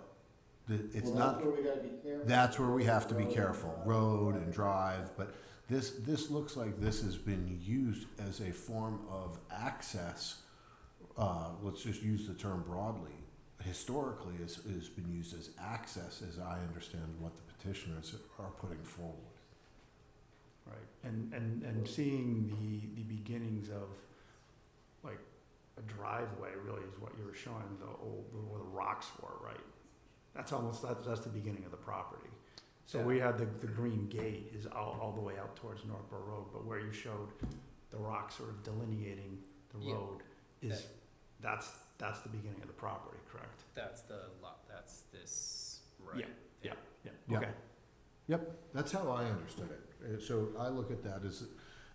it's Well, not. that's where we gotta be careful. That's where we have to be careful, road and drive, but this looks like this has been used as a form of access. Let's just use the term broadly. Historically, has been used as access, as I understand what the petitioners are putting forward. Right, and seeing the beginnings of, like, a driveway really is what you were showing, where the rocks were, right? That's the beginning of the property. So we had the green gate is all the way out towards Northborough Road, but where you showed the rocks sort of delineating the Yeah. road is, that's the beginning of the property, correct? That's the lot, that's this, right? Yeah, Yeah. okay. Yep, that's how I understood it. So I look at that as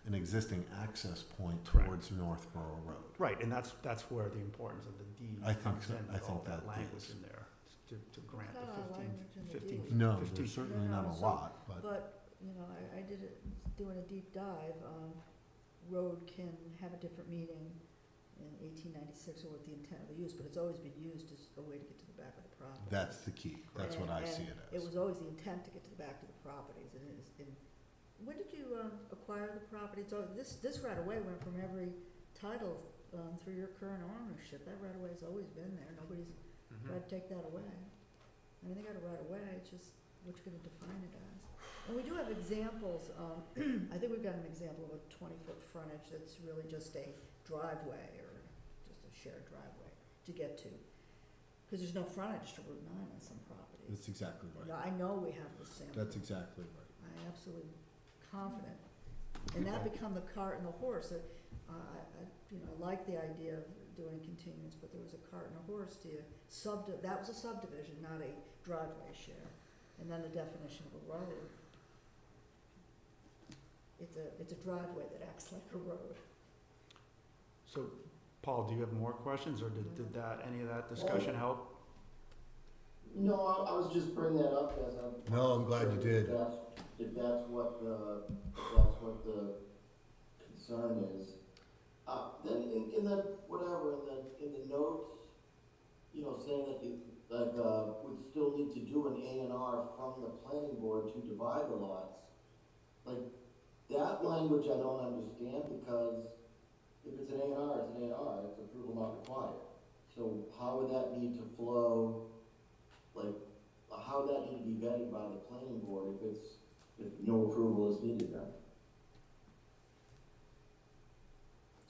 an existing access point Correct. towards Northborough Road. Right, and that's where the importance of the deed I think comes so. in, I with all think that that language is. in there, to grant It's not the a lot of language in the 15. deed. No, 15. there's certainly not a So- lot, but But, you know, I did it, doing a deep dive, road can have a different meaning in 1896 or with the intent of the use, but it's always been used as a way to get to the back of the property. that's the key. That's what I And- see it and as. It was always the intent to get to the back of the properties, and it is, when did you, acquire the property? So this right of way went from every title, through your current ownership, that right of way's always been there, nobody's Mhm. tried to take that away. I mean, they got a right of way, it's just what you're gonna define it as. And we do have examples, I think we've got an example of a 20-foot frontage that's really just a driveway, or just a shared driveway to get to. Cause there's no frontage to Route 9 on some properties. That's exactly And right. I know we have the sample. That's exactly right. I'm absolutely confident. And that become the cart and the horse. I like the idea of doing a continuance, but there was a cart and a horse to that was a subdivision, not a driveway share. And then the definition of a road. It's a driveway that acts like a road. So, Paul, do you have more questions, or did any of that discussion help? No, I was just bringing that up as I'm. No, I'm glad you did. If that's what the concern is. Then in the notes, saying that would still need to do an A&R from the planning board to divide the lots. Like, that language I don't understand, because if it's an A&R, it's an A&R, it's approval not required. So how would that need to flow, how would that need to be vetted by the planning board if no approval is needed then?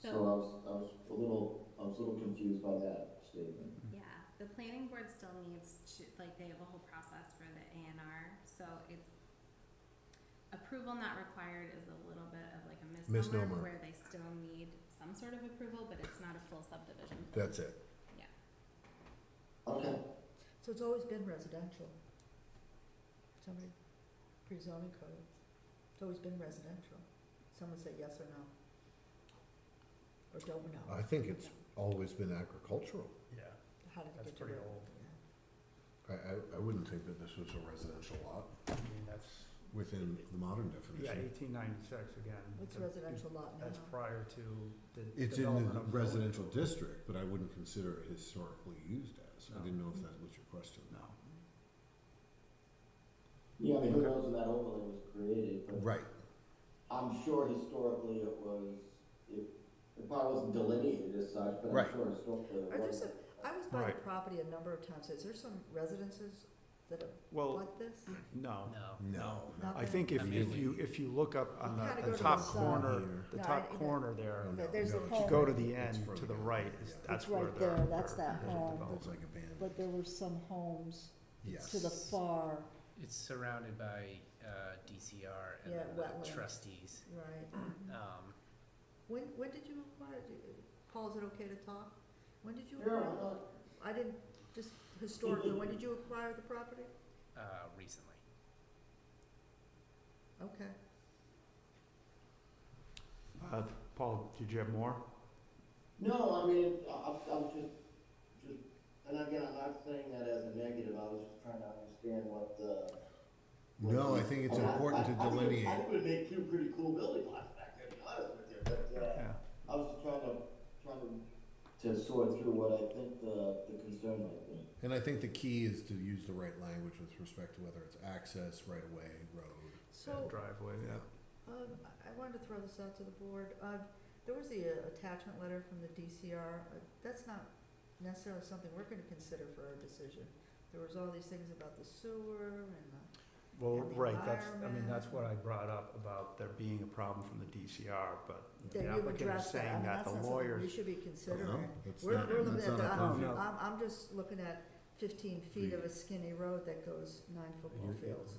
So I was a little confused by that statement. Yeah, the planning board still needs to, they have a whole process for the A&R, so it's, approval not required is a little bit of like a misnomer, Misnomer. where they still need some sort of approval, but it's not a full subdivision. That's it. Okay. So it's always been residential. Somebody, pre-zoning code, it's always been residential. Someone say yes or no. Or don't know. I think it's always been agricultural. Yeah, How did it that's get to pretty road? old. Yeah. I wouldn't think that this was a residential lot I mean, that's, within the modern yeah, definition. 1896 again. What's So residential lot now? That's prior to the It's in development the of residential district, but I wouldn't consider it historically used as. I No. didn't know if that was your question. No. Yeah, I mean, who knows when that overlay was created, but Right. I'm sure historically it probably wasn't delineated as such, but Right. I'm sure historically it Are there was. some, I was by the Right. property a number of times, is there some residences that are Well, like this? no. No. Not I that- think if I mean, you look up on You kinda go the to top the side. corner, Here. the No, top I- corner there, Oh, no, There's no, the if if you home. go to the It's end, further to the down. right, Yeah. that's It's where right they're. there, that's they're- that they're home. developed. It's like abandoned. But there were some homes Yes. to the far, It's surrounded by, DCR and Yeah, then the wetland. trustees. right? When did you acquire, Paul, is it okay to talk? When did you Sure, acquire? why not? I didn't, just historically, when did you acquire the property? Recently. Okay. Paul, did you have more? No, I mean, I'm just, and again, I'm not saying that as a negative, I was just trying to understand what No, I think it's I mean, important to I think delineate. I think it would make two pretty cool building lots back there, to be honest with you, but, Yeah. I was just trying to sort through what I think the concern might be. And I think the key is to use the right language with respect to whether it's access, right of way, road. So, Driveway, yeah. I wanted to throw this out to the board. There was the attachment letter from the DCR. That's not necessarily something we're gonna consider for our decision. There was all these things about the sewer and Well, And the right, that's what environment. I brought up about there being a problem from the DCR, but that the you've applicant is addressed that. I saying mean, that that's the not something lawyers. we should be considering. That's We're not, looking that's at not the, our Oh, purview. no. I'm just looking at 15 feet of a skinny road that goes 9 football You- fields.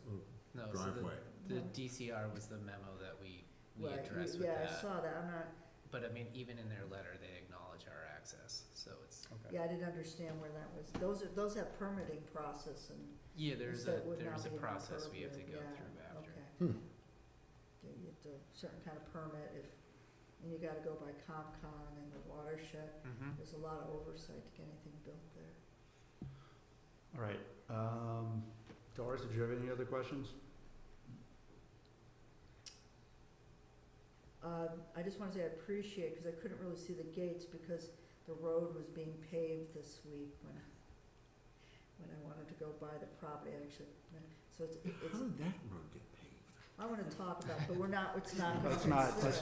No, so Driveway. the No. DCR was the memo that we Right, addressed with yeah, I that. saw that. I'm not, But I mean, even in their letter, they acknowledge our access, so it's, Okay. yeah, I didn't understand where that was. Those have permitting process and. yeah, there's that a, would not there's a be in our process we have to purview. go Yeah, through after. Okay. Hmm. Yeah, you get a certain kind of permit and you gotta go by ComCon and the watershed. Mm-hmm. There's a lot of oversight to get anything built there. All right, Doris, did you have any other questions? I just wanna say I appreciate, cause I couldn't really see the gates because the road was being paved this week when I wanted to go by the property, actually. So it's, How did that road get paved? I wanna talk about, but we're not, it's not. Let's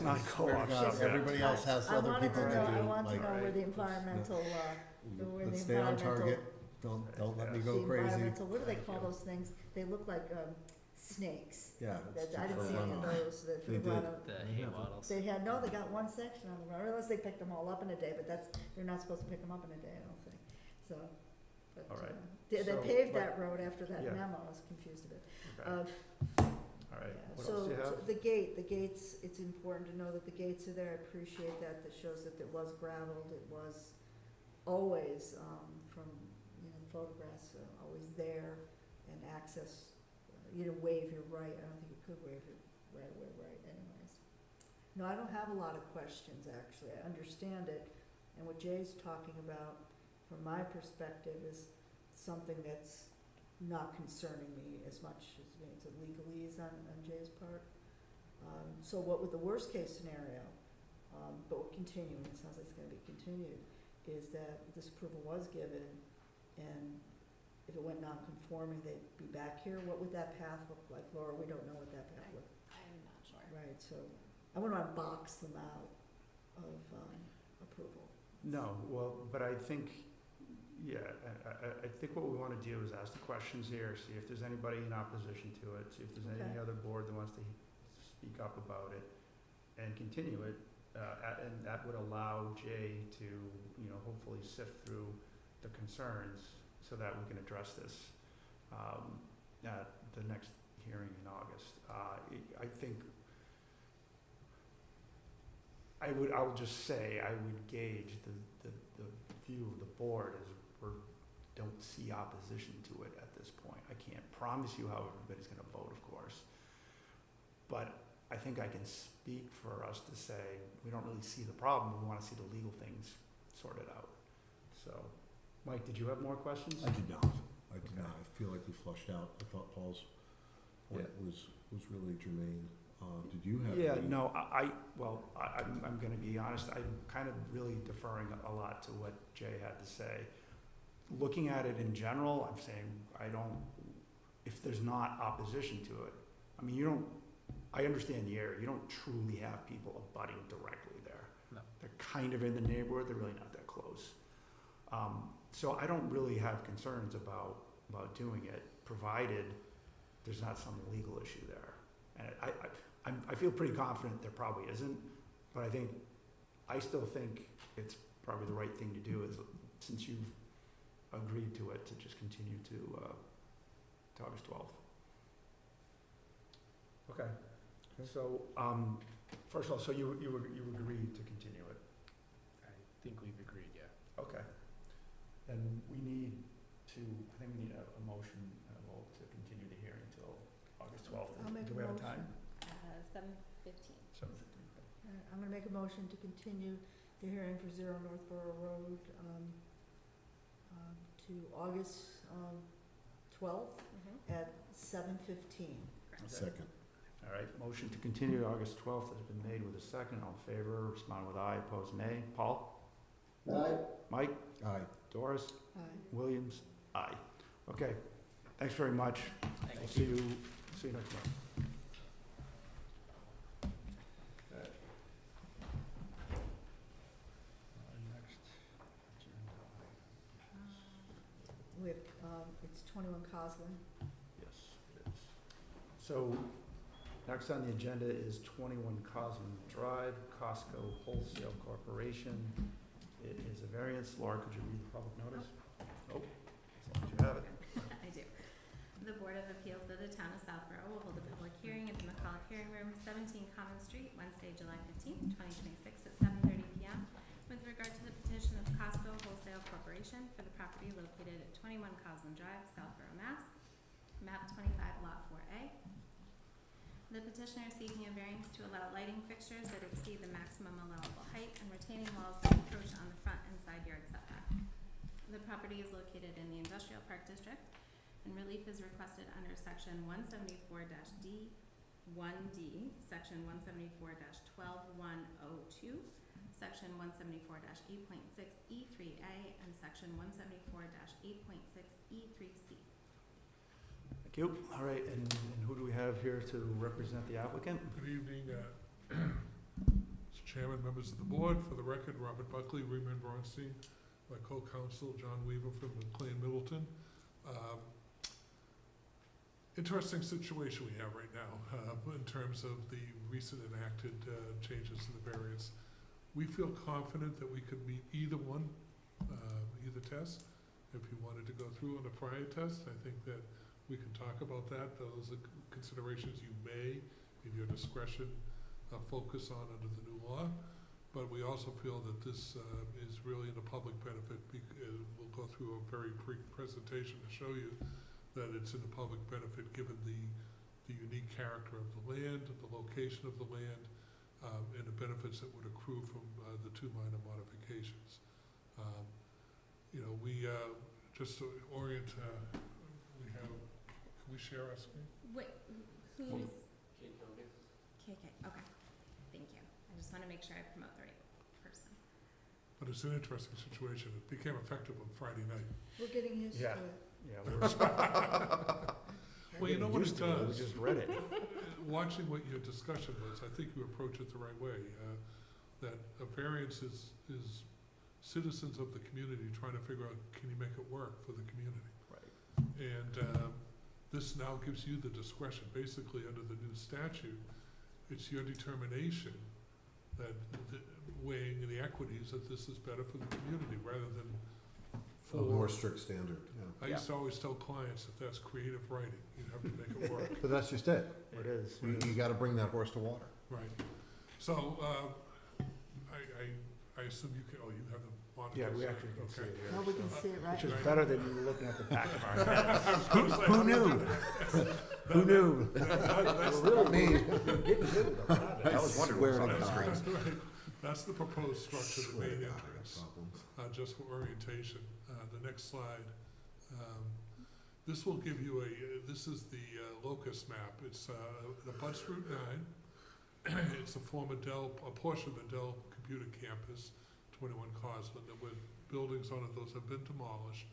not go Swear to off God, subject. everybody else has I other wanted people to to know, do, I want to like, know where the let's- environmental, where the let's stay on environmental. target, don't let me go The crazy. environmental, what do they Thank call you. those things? They look like, snakes. Yeah, it's I didn't for see any of runoff. those that They for did. runoff. The They hay have a- waddles. They had, no, they got one section on the road, unless they picked them all up in a day, but they're not supposed to pick them up in a day, I don't think, so. But, All right. They So, paved but- that road after that yeah. memo, I was confused a bit. Okay. All right, Yeah, what else do you have? So the gates, it's important to know that the gates are there, I appreciate that, that shows that it was gravelled, it was always, from, the photographs, always there, and access, you didn't waive your right, I don't think you could waive your right-of-way right anyways. No, I don't have a lot of questions, actually, I understand it, and what Jay's talking about, from my perspective, is something that's not concerning me as much as it's a legalese on Jay's part. So what would the worst case scenario, but we're continuing, it sounds like it's gonna be continued, is that this approval was given, and if it went non-conforming, they'd be back here, what would that path look like? Laura, we don't know what that path looked. I'm not sure. Right, so I wouldn't wanna box them out of, approval. No, well, but I think, yeah, I think what we wanna do is ask the questions here, see if there's anybody in opposition to it, see if there's any Okay. other board that wants to speak up about it, and continue it, and that would allow Jay to, hopefully sift through the concerns so that we can address this, at the next hearing in August. I think I would just say, I would gauge the view of the board as don't see opposition to it at this point. I can't promise you how everybody's gonna vote, of course. But I think I can speak for us to say, we don't really see the problem, we wanna see the legal things sorted out. So, Mike, did you have more questions? I did not, I feel like we flushed out, I thought Paul's point was really germane. Did you have? Yeah, any- no, I'm gonna be honest, I'm kind of really deferring a lot to what Jay had to say. Looking at it in general, I'm saying, if there's not opposition to it, I understand the area, you don't truly have people abutting directly there. No. They're kind of in the neighborhood, they're really not that close. So I don't really have concerns about doing it, provided there's not some legal issue there. And I feel pretty confident there probably isn't, but I still think it's probably the right thing to do is, since you've agreed to it, to just continue to August 12th. Okay, so, first of all, so you agreed to continue it? I think we've agreed, yeah. Okay. Then we need a motion, to continue the hearing till August 12th. I'll make Do a we have a motion. time? 7:15. 7:15. I'm gonna make a motion to continue the hearing for 0 Northborough Road, to August, 12th Mm-hmm. at 7:15. Second. All right, motion to continue to August 12th has been made with a second. All in favor, respond with aye, opposed nay. Paul? Aye. Mike? Aye. Doris? Aye. Williams? Aye. Okay, thanks very much. We'll see you next month. Okay. Next agenda. We have, it's 21 Coslin. Yes, it is. So, next on the agenda is 21 Cosman Drive, Costco Wholesale Corporation. It is a variance. Laura, could you read the public notice? Nope, as long as you have it. I do. The Board of Appeals of the Town of Southborough will hold a public hearing at the McCullough Hearing Room, 17 Common Street, Wednesday, July 15th, 2026 at 7:30 p.m. with regard to the petition of Costco Wholesale Corporation for the property located at 21 Cosland Drive, Southborough, Mass. Map 25, Lot 4A. The petitioner is seeking a variance to allow lighting fixtures that exceed the maximum allowable height and retaining walls that encroach on the front and side yard setback. The property is located in the Industrial Park District, and relief is requested under Section 174-D1D, Section 174-12102, Section 174-8.6E3A, and Section 174-8.6E3C. Thank you. All right, and who do we have here to represent the applicant? Good evening, Mr. Chairman, members of the board. For the record, Robert Buckley, Reman Bronstein, my co-counsel, John Weaver from McLean Middleton. Interesting situation we have right now in terms of the recent enacted changes to the variance. We feel confident that we could meet either one, either test. If you wanted to go through on a prior test, I think that we can talk about that. Those are considerations you may, in your discretion, focus on under the new law. But we also feel that this is really in the public benefit. We'll go through a very brief presentation to show you that it's in the public benefit given the unique character of the land, the location of the land, and the benefits that would accrue from the two minor modifications. You know, we just to orient, we have. Can we share our screen? Wait, who's? KK, okay, thank you. I just want to make sure I promote the right person. But it's an interesting situation. It became effective on Friday night. We're getting used Yeah. to it. Yeah, Well, you know what it We does? just read it. Watching what your discussion was, I think you approach it the right way. That a variance is citizens of the community trying to figure out, can you make it work for the community? Right. And this now gives you the discretion, basically under the new statute, it's your determination that weighing the equities, that this is better for the community rather than A more strict standard, yeah. I used to always tell clients that that's creative writing, you have to make it work. But that's just it. It is. You gotta bring that horse to water. Right. So, I assume you can, you have the monitor. Yeah, we actually can see Okay. it here. Well, we can see it, right? Which is better than you looking at the back of our heads. Who knew? Who knew? That's Really, Me. I was wondering swear what's on to the God. screen. right. That's the proposed structure, the Swear to main God, I got entrance, problems. just for orientation. The next slide. This will give you this is the locus map. It's the Butts Route 9. It's a former Dell, a portion of the Dell Computer Campus, 21 Cosland. There were buildings on it, those have been demolished.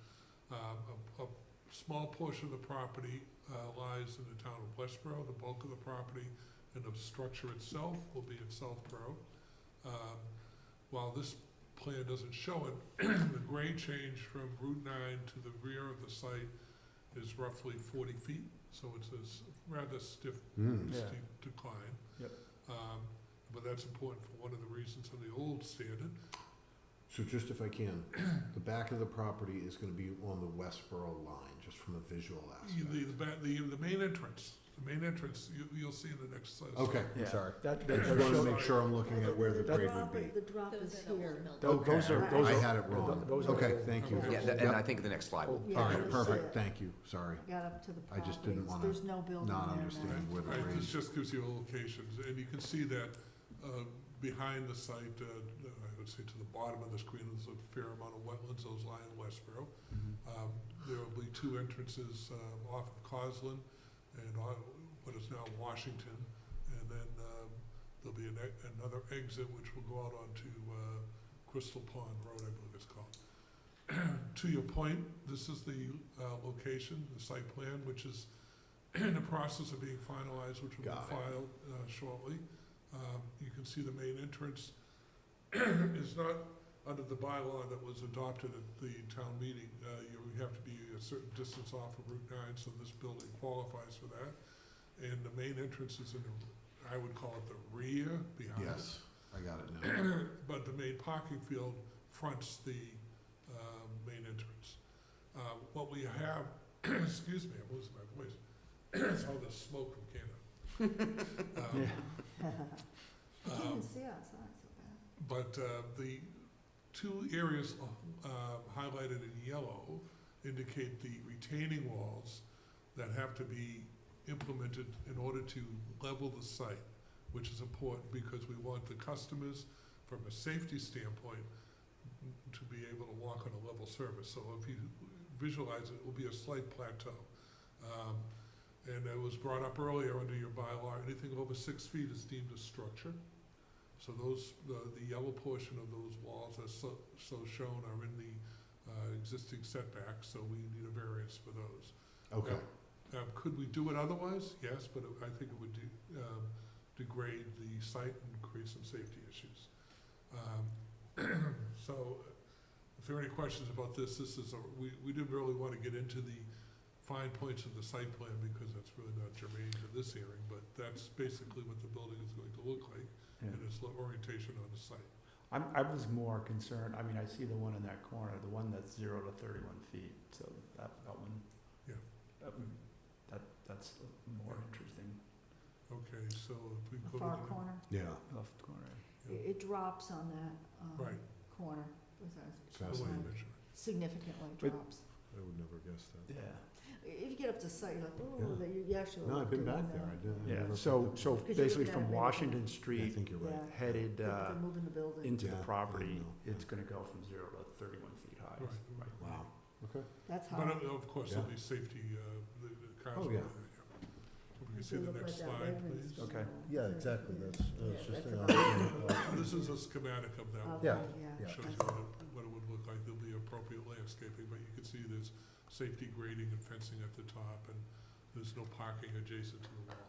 A small portion of the property lies in the town of Westborough. The bulk of the property and the structure itself will be in Southborough. While this plan doesn't show it, the grade change from Route 9 to the rear of the site is roughly 40 feet, so it's a rather stiff, Yeah. steep decline. Yep. But that's important for one of the reasons on the old standard. So just if I can, the back of the property is gonna be on the Westboro line, just from a visual aspect. The main entrance, you'll see in the next slide. Okay, Yeah. I'm sorry. That I just wanted to make sure I'm looking at where the Well, grade drop would it- be. The drop is here. Okay, those are, those I are. had it wrong. Those are Okay, old- thank you. Okay. Yeah, and I think the next slide will. Yeah, All right, I see perfect, it. thank you, sorry. Got up to the I just didn't properties. wanna There's no building there Not now. understand where the Right, grade. this just gives you locations, and you can see that behind the site, I would say to the bottom of the screen, there's a fair amount of wetlands, those lie in Westboro. Mhm. There will be two entrances off of Cosland. and on what is now Washington, and then there'll be another exit which will go out onto Crystal Pond Road, I believe it's called. To your point, this is the location, the site plan, which is in the process of being finalized, which will Got be it. filed shortly. You can see the main entrance is not under the bylaw that was adopted at the town meeting. You have to be a certain distance off of Route 9, so this building qualifies for that. And the main entrance is in the, I would call it the rear behind it. Yes, I got it now. But the main parking field fronts the main entrance. What we have, excuse me, I'm losing my voice, it's all the smoke from Canada. You can't even see outside, so bad. But the two areas highlighted in yellow indicate the retaining walls that have to be implemented in order to level the site, which is important because we want the customers, from a safety standpoint, to be able to walk on a level surface. So if you visualize it, it will be a slight plateau. And it was brought up earlier under your bylaw, anything over 6 feet is deemed a structure. So those, the yellow portion of those walls as so shown are in the existing setbacks, so we need a variance for those. Okay. Could we do it otherwise? Yes, but I think it would degrade the site and create some safety issues. So if there are any questions about this, we didn't really want to get into the fine points of the site plan because that's really not germane to this hearing, but that's basically what the building is going to look like and its orientation on the site. I was more concerned, I mean, I see the one in that corner, the one that's 0 to 31 feet, so that one. Yeah. That's more interesting. Okay, so if we The go far to the. corner, Yeah. Left corner. it drops on that, Right. corner, was that The way you measure it. significantly But- drops. I would never guess that. Yeah. If you get up to site, you're like, Yeah. oh, you actually. No, I've been looked back at there. I did. I Yeah, never so, picked up- so Because you basically look at from it, maybe- Washington I Street think you're right. Yeah. headed They're moving the building. into Yeah, the I property, know, it's yeah. gonna go from 0 to 31 feet high. Right. Wow. Okay. That's But high. of course, there'll Yeah. be safety, the cars. Oh, will be yeah. there, If we can It see the looked next like that slide, Wegmans please. store. Okay. Yeah, exactly. That's Yeah, just that's an about- option. This is a schematic of that. Okay, Yeah. yeah. Yeah. Shows you what it would look like. There'll be appropriate landscaping, but you can see there's safety grading and fencing at the top, and there's no parking adjacent to the wall.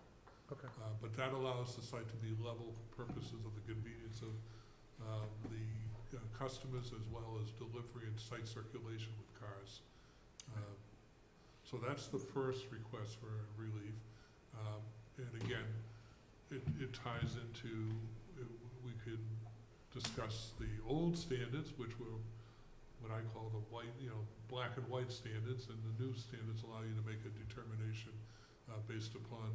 Okay. But that allows the site to be level for purposes of the convenience of the customers as well as delivery and site circulation with cars. So that's the first request for relief. And again, it ties into, we could discuss the old standards, which were what I call the white, black and white standards, and the new standards allow you to make a determination based upon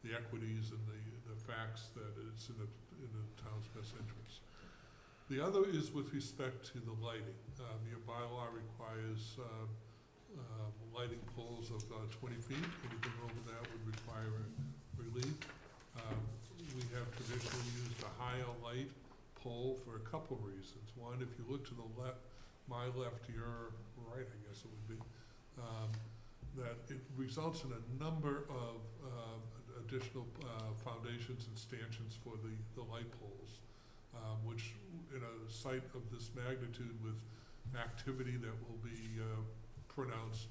the equities and the facts that it's in the town's best interest. The other is with respect to the lighting. Your bylaw requires lighting poles of 20 feet. Anything over that would require a relief. We have traditionally used a higher light pole for a couple reasons. One, if you look to the left, my left, your right, I guess it would be, that it results in a number of additional foundations and stanchions for the light poles, which in a site of this magnitude with activity that will be pronounced,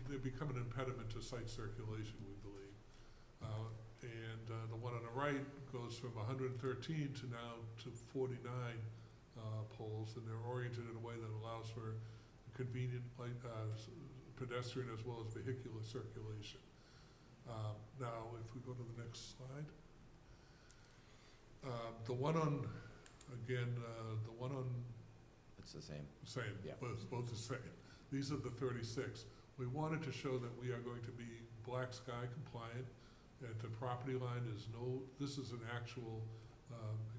they become an impediment to site circulation, we believe. And the one on the right goes from 113 to now to 49 poles, and they're oriented in a way that allows for convenient pedestrian as well as vehicular circulation. Now, if we go to the next slide. The one on, again, the one on. It's the same. Same, Yeah. both the same. These are the 36. We wanted to show that we are going to be black sky compliant, that the property line is this is an actual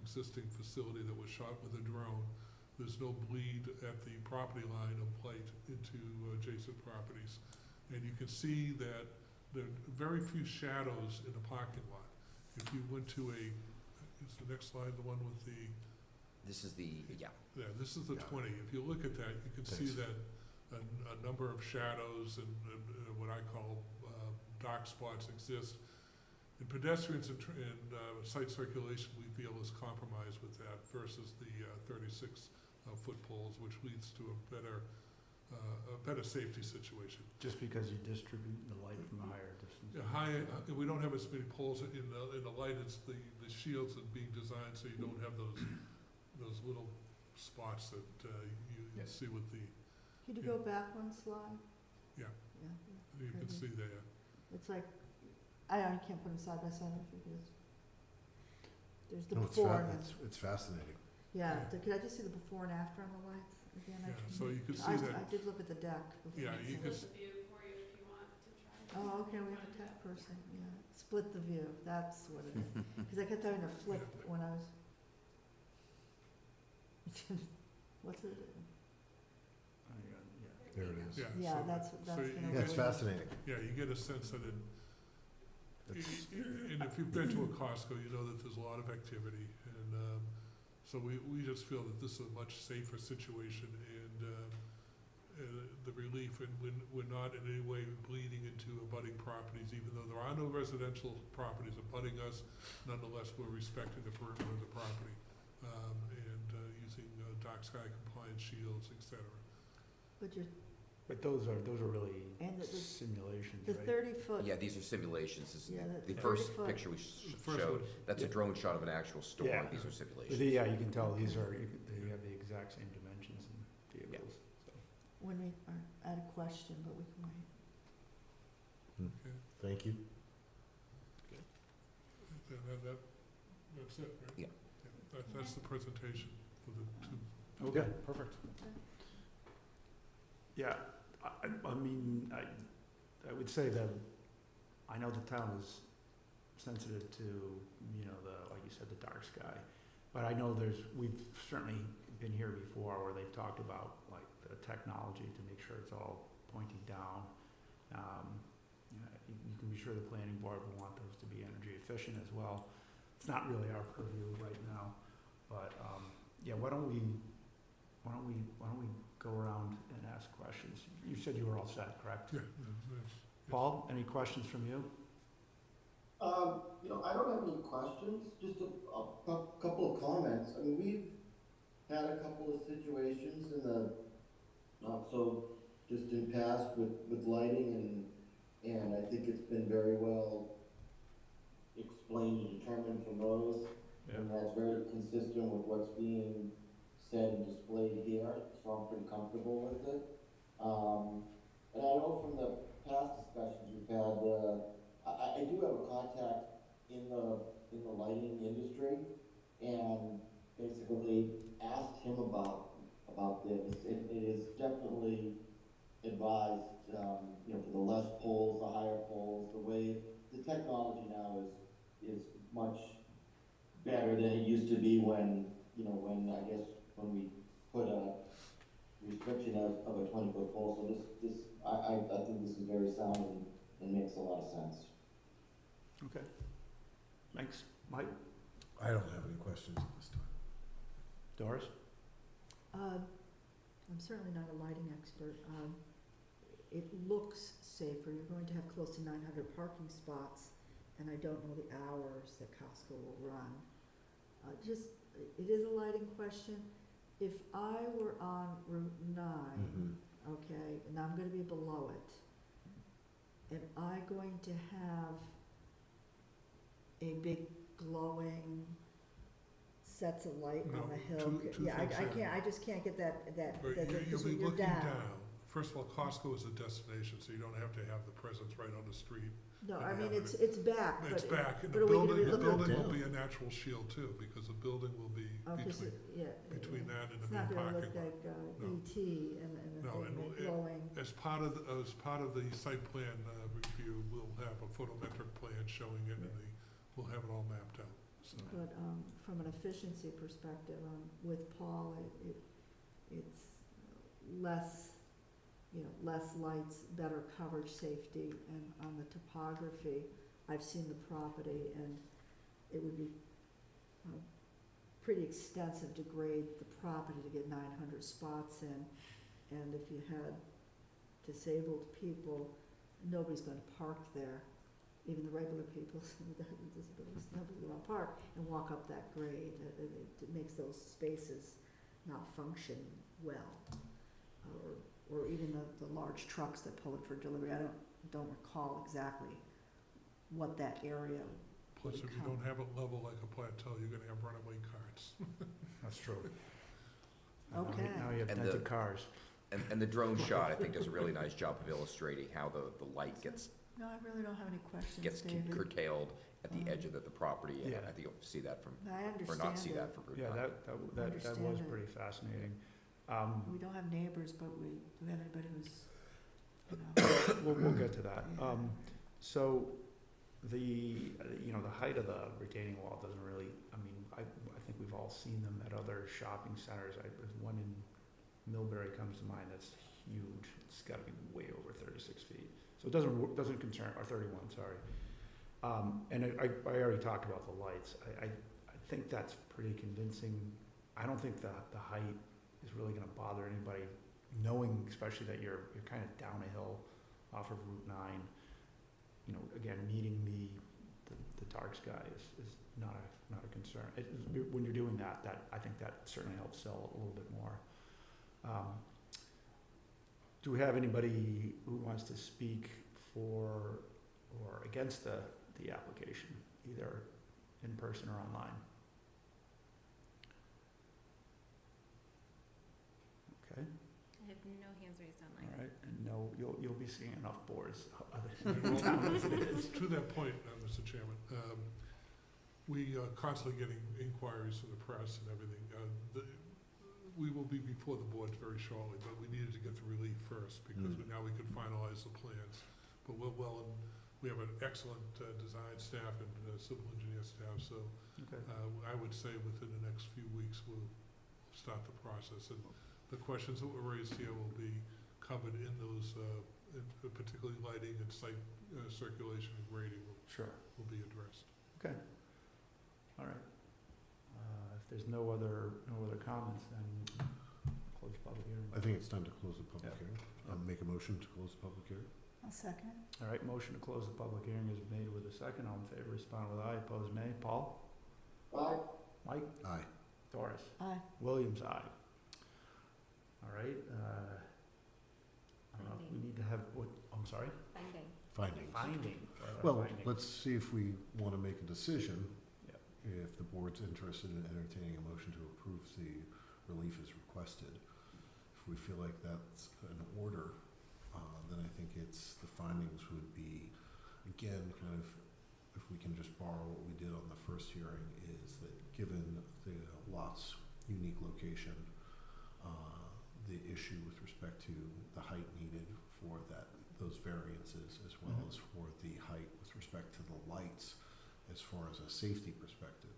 existing facility that was shot with a drone. There's no bleed at the property line of light into adjacent properties. And you can see that there are very few shadows in the parking lot. If you went to is the next slide the one with the, This is the, yeah. this is the Yeah. 20. If you look at that, you can see Thanks. that a number of shadows and what I call dark spots exist. And pedestrians and, site circulation, we feel, is compromised with that versus the 36-foot poles, which leads to a better safety situation. Just because you distribute the light from a higher distance. Yeah, we don't have as many poles in the light, it's the shields that are being designed so you don't have those little spots that you Yes. see with the, Could you go back one slide? Yeah. Yeah, you can see there. it's like, I can't put them side by side because there's the No, before and it's fascinating. yeah, could I just see the before and after on the lights again? Yeah, so you can see I that, did look at the deck before. yeah, you can, Oh, okay, we have a tech person, yeah, split the view, that's what it is, because I kept having to flip when I was. What's it? There it is. yeah. Yeah, so- that's so gonna. you Yeah, it's get- fascinating. Yeah, you get a sense that It's, and if you've been to a Costco, you know that there's a lot of activity, and, so we just feel that this is a much safer situation, and, the relief, and we're not in any way bleeding into abutting properties, even though there are no residential properties abutting us, nonetheless, we're respecting the perimeter of the property, and, using, dark sky compliant shields, et cetera. But you're, But those are really and the simulations, the right? 30-foot. Yeah, these are simulations. This is Yeah, the the first 30-foot. picture we The first showed. one, That's a Yeah. drone shot of an actual store. Yeah. These are But simulations. yeah, you can tell these are, they have the exact same dimensions and vehicles, so. When we, I had a question, but we can wait. thank you. That's it, right? Yeah. That's the presentation for the two. Okay, perfect. Yeah, I mean, I would say that I know the town is sensitive to, like you said, the dark sky. But I know we've certainly been here before where they've talked about like the technology to make sure it's all pointing down. You can be sure the planning board will want those to be energy efficient as well. It's not really our purview right now, but, yeah, why don't we go around and ask questions? You said you were all set, correct? Yeah. Paul, any questions from you? I don't have any questions, just a couple of comments. I mean, we've had a couple of situations in the not so distant past with lighting, and I think it's been very well explained and determined from those. And that's very consistent with what's being said and displayed here, so I'm pretty comfortable with it. And I know from the past discussions we've had, I do have a contact in the lighting industry, and basically asked him about this. It is definitely advised, for the less poles, the higher poles, the way the technology now is much better than it used to be when we put a restriction of a 20-foot pole. So I think this is very sound and makes a lot of sense. Okay. Thanks. Mike? I don't have any questions at this time. Doris? I'm certainly not a lighting expert. It looks safer. You're going to have close to 900 parking spots, and I don't know the hours that Costco will run. It is a lighting question. If I were on Route 9, okay, and I'm gonna be below it, am I going to have a big glowing sets of light No, on the hill? two Yeah, things I there. can't, I just can't get that, But you'll be you're looking down. down. First of all, Costco is a destination, so you don't have to have the presence right on the street. No, and I mean, have it's back, but. It's back, and but the are we gonna building, be the looking building will down? be a natural shield too, because the building will be Okay, between that and the it's main not gonna parking look lot. like, No. ET and the No, thing, and the glowing. As part of the site plan review, we'll have a photometric plan showing it, and we'll have it all mapped out, so. But, from an efficiency perspective, with Paul, it's less, less lights, better coverage, safety, and on the topography, I've seen the property, and it would be pretty extensive to grade the property to get 900 spots in, and if you had disabled people nobody's gonna park there, even the regular people with disabilities, nobody's gonna park and walk up that grade. It makes those spaces not function well. Or even the large trucks that pull it for delivery. I don't recall exactly what that area would Plus, if you become. don't have it level like a plateau, you're gonna have runaway carts. That's true. Okay. Now you have And dented cars. And the drone shot, I think, does a really nice job of illustrating how the light gets No, I really don't have any questions, David. curtailed at the edge of the property, and Yeah. I think you'll see that from, I or understand not see it. that from Route Yeah, 9. that was Understand it. pretty fascinating. We don't have neighbors, but do we have anybody who's, you know? We'll get to that. Yeah. So the height of the retaining wall doesn't really, I think we've all seen them at other shopping centers. There's one in Millbury comes to mind that's huge. It's gotta be way over 36 feet. So it doesn't concern, or 31, sorry. And I already talked about the lights. I think that's pretty convincing. I don't think that the height is really gonna bother anybody, knowing especially that you're kind of down a hill off of Route 9. Again, meeting the dark sky is not a concern. When you're doing that I think that certainly helps sell a little bit more. Do we have anybody who wants to speak for or against the application, either in person or online? Okay, I have no hands raised all online. right, and no, you'll be seeing enough boards other than in town as it is. To that point, Mr. Chairman, we are constantly getting inquiries from the press and everything. We will be before the board very shortly, but we needed to get the relief first because now we could finalize the plans. But we have an excellent design staff and civil engineer staff, so Okay. I would say within the next few weeks, we'll start the process. And the questions that were raised here will be covered in those, particularly lighting and site circulation and grading Sure. will be addressed. Okay. All right. If there's no other comments, then close the public hearing. I think it's time to close the public Yeah. hearing. Make a motion to close the public hearing. I'll second it. All right, motion to close the public hearing is made with a second. All in favor, respond with aye. Opposed, nay. Paul? Aye. Mike? Aye. Doris? Aye. Williams, aye. All right, I don't know, if we need to have, I'm sorry? Finding. Findings. Finding. Well, Findings. let's see if we want to make a decision. Yep. If the board's interested in entertaining a motion to approve the relief as requested. If we feel like that's an order, then I think the findings would be, again, kind of, if we can just borrow what we did on the first hearing, is that given the lot's unique location, the issue with respect to the height needed for those variances, as well as for the height with respect to the lights, as far as a safety perspective.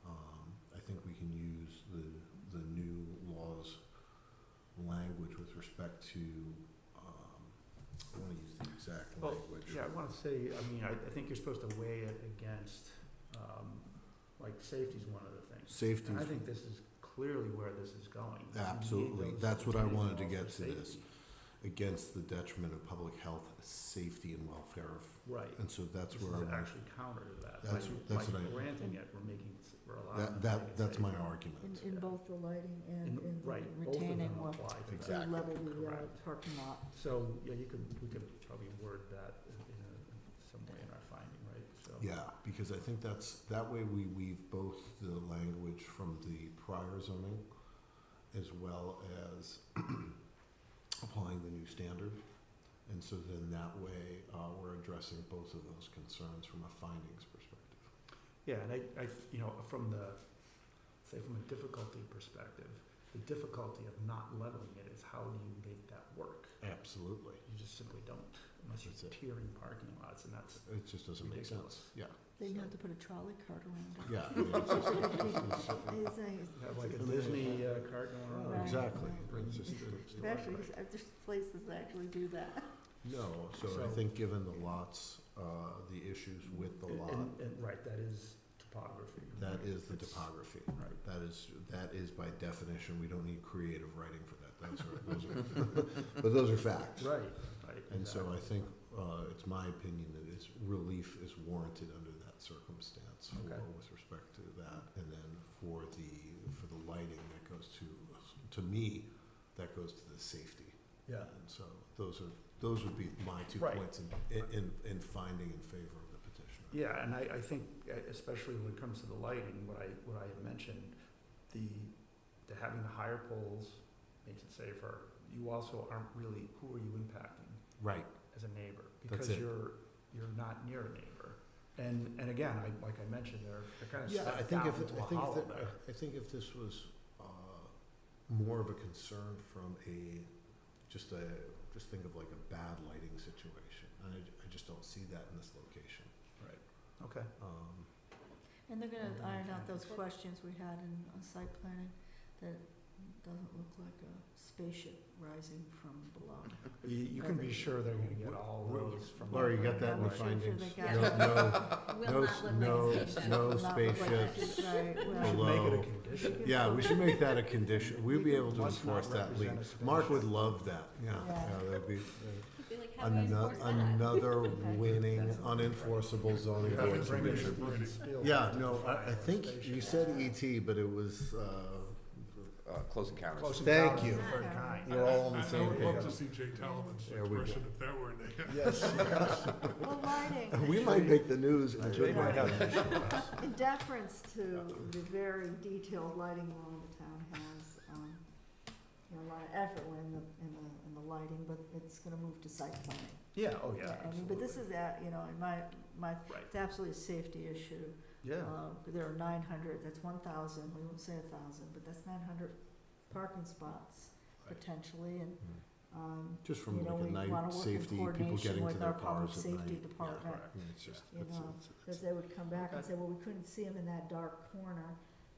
I think we can use the new law's language with respect to, I want to use the exact Well, language. yeah, I want to say, I think you're supposed to weigh it against, safety's one of the things. Safety, And I think this is clearly where this is going. You need absolutely. those That's what I retaining wanted to walls get for to this. safety. Against the detriment of public health, safety, and welfare of, Right. and so that's This where is I want actually counter to that. That's By what I- granting it, we're allowing. them to make it that's my safer. argument. In both the lighting and in the Right, both of retaining them wall. apply to that. Exactly. Level the Correct. parking lot. So, yeah, we could probably word that in some way in our finding, right? So. Yeah, because I think that way we weave both the language from the prior zoning as well as applying the new standard. And so then that way, we're addressing both of those concerns from a findings perspective. Yeah, and from a difficulty perspective, the difficulty of not leveling it is how do you make that work? Absolutely. You just simply don't, unless That's you're it. tiering parking lots, and that's It just doesn't make ridiculous. sense. Yeah, Then you So- have to put a trolley cart around it. yeah. I mean, it's just- You have like a Disney cart going around. Right. Exactly. Brings It's just- the Actually, story. there's places that actually do that. No, so I So- think given the lots, the issues with the lot, And, right, that is topography. that is the It's- topography. Right. That is by definition, we don't need creative writing for that, but those are facts. Right, And so I exactly. think, it's my opinion that relief is warranted under that circumstance Okay. with respect to that. And then for the lighting, that goes to me, that goes to the safety. Yeah. And so those would be my 2 Right. points in finding in favor of the petitioner. Yeah, and I think especially when it comes to the lighting, what I had mentioned, the having the higher poles makes it safer. You also aren't really, who are you impacting Right. as a neighbor? That's Because it. you're not near a neighbor. And again, like I mentioned, they're kind of Yeah, I set think down if, into a I think hollow if, there. I think if this was, more of a concern from just think of like a bad lighting situation. And I just don't see that in this location. Right, okay. And they're gonna Mhm. iron out those questions we had on site planning, that it doesn't look like a spaceship rising from below. You can be sure they're gonna get all those from. Laura, you got that in the Yeah, we're sure findings? they got No, it. no, Will no, not look no, like a spaceship. no Not look like that. spaceships Right, We well, should below. make it a condition. Yeah, we should make that a condition. We'll be able to Must not enforce that represent lien. a Mark would spaceship. love that, yeah. Yeah. That'd be Be like, how do I enforce that? another winning, unenforceable zoning You have board to bring it submission. to British Steel. Yeah, no, I think you said ET, but it was, Close encounters. Close Thank encounters you. of the third kind. We're all on the I same would love page. to see Jay Talman's There we go. expression if that were in there. Yes, yes. well, lighting. We might make the news in Jay good might way. have an issue with us. In deference to the very detailed lighting law the town has, a lot of effort went in the lighting, but it's gonna move to site planning. Yeah, oh, yeah, I mean, but this absolutely. is that, in my, Right, it's absolutely a safety issue. yeah. There are 900, that's 1,000, we won't say 1,000, but that's 900 parking spots Right. potentially, and, Just from you know, like a we night wanna work in safety, people coordination getting to with their our public cars at safety night. department. Correct. Yeah, it's just, You know, it's- Because they would come back and say, well, we couldn't see them in that dark corner,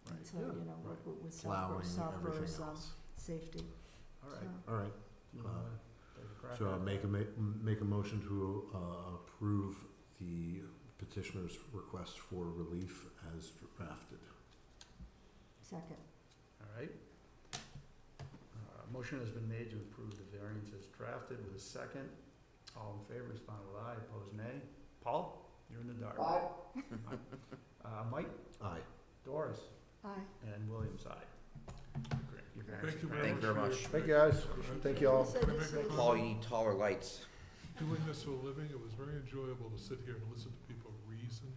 and Right. so, Yeah, you know, right. with plowing, Southborough's, everything else. safety, All so. right. All right, You wanna take a crack so at I'll it? make a motion to approve the petitioner's request for relief as drafted. Second. All right. Motion has been made to approve the variance as drafted with a second. All in favor, respond with aye, opposed nay. Paul, you're in the dark. Mike, Aye. Doris, Aye. and William's aye. Great. Your variance Thank is you granted. Thank you very much. Thank you, guys. Thank you all. So Can I this make a is- Paul, you need taller lights. Doing this for a living, it was very enjoyable to sit here and listen to people reason.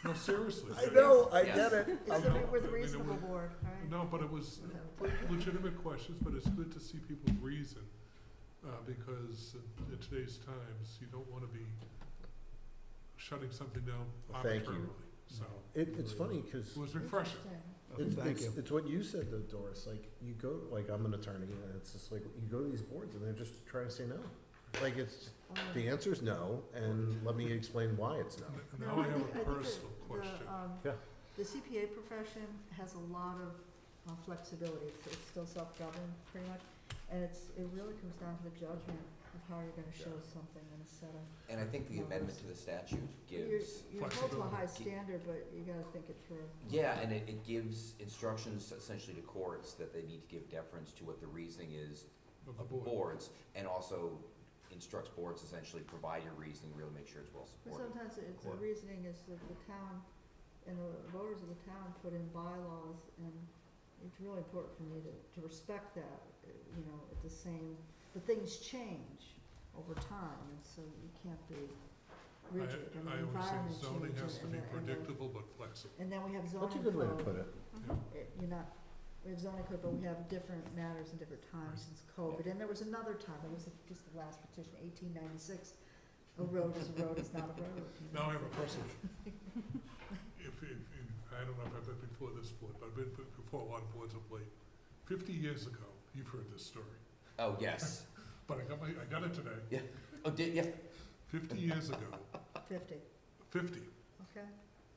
No, seriously. I know, I Yes. get it. It's know, we're the I mean, it reasonable was- board, right? No, but it was legitimate questions, but it's good to see people reason, because in today's times, you don't wanna be shutting something down Thank you. arbitrarily, so. It's funny, cause It was refreshing. Interesting. Thank you. it's what you said though, Doris, like, you go, like, I'm an attorney, and it's just like, you go to these boards and they're just trying to say no. Like, it's, the answer's no, and let me explain why it's no. Now I have a personal question. Yeah. The CPA profession has a lot of flexibility, it's still self-governed pretty much, and it really comes down to the judgment of how you're gonna show something in a set of. And I think the amendment to the statute You're gives, held to a high flexibility. standard, but you gotta think it through. yeah, and it gives instructions essentially to courts that they need to give deference to what the reasoning is Of the of board. boards, and also instructs boards essentially provide your reasoning, really make sure it's well But supported. sometimes the Court. reasoning is that the town and the voters of the town put in bylaws, and it's really important for me to respect that, you know, at the same, but things change over time, and so you can't be rigid, and the I always environment say zoning changes, has to be and predictable but flexible. and then we have zoning That's a code. good way to put it. You're not, we have zoning code, but we have different matters in different times Right. since COVID, and there was another time, it was just the last petition, 1896, a road is a road, it's not a road. you know, Now I have a so- question. I don't know if I've been before this board, but I've been before a lot of boards of late. 50 years ago, you've heard this story, Oh, yes. but I got it today. Oh, did, yeah, 50 years ago, 50, 50, okay?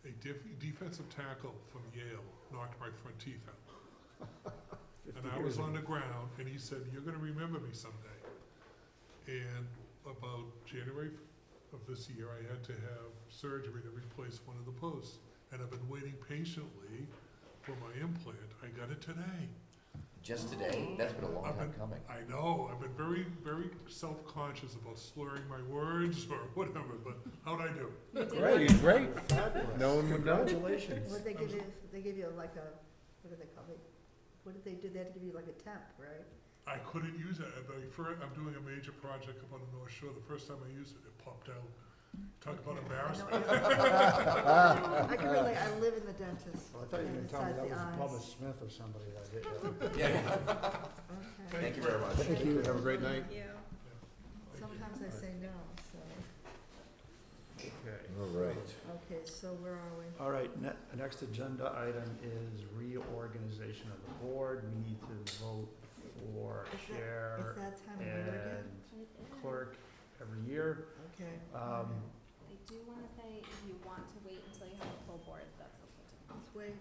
a defensive tackle from Yale knocked my front teeth out. And I was on the ground, and he said, "You're gonna remember me someday." And about January of this year, I had to have surgery to replace one of the posts. And I've been waiting patiently for my implant. I got it today. Just today? That's been a long I've time been- coming. I know, I've been very, very self-conscious about slurring my words or whatever, but how'd I do? Great, great. Fabulous. No one would know. Congratulations. What they give you, they give you like a, what do they call it? What did they do? They had to give you like a temp, right? I couldn't use it. I'm doing a major project up on the North Shore. The first time I used it, it popped out. Talk about embarrassment. I can really, I live in the dentist. Well, I thought you were gonna tell me besides that the was eyes. Bubba Smith or somebody that did that. Yeah. Okay. Thank you very much. Thank you, have a great night. Thank you. Sometimes I say no, so, Okay. All right. okay, so where are we? All right, next agenda item is reorganization of the board. We need to vote for It's chair that time of year again? and clerk every year. Okay. Um, I do wanna say, if you want to wait until you have a full board, that's okay too. Let's wait.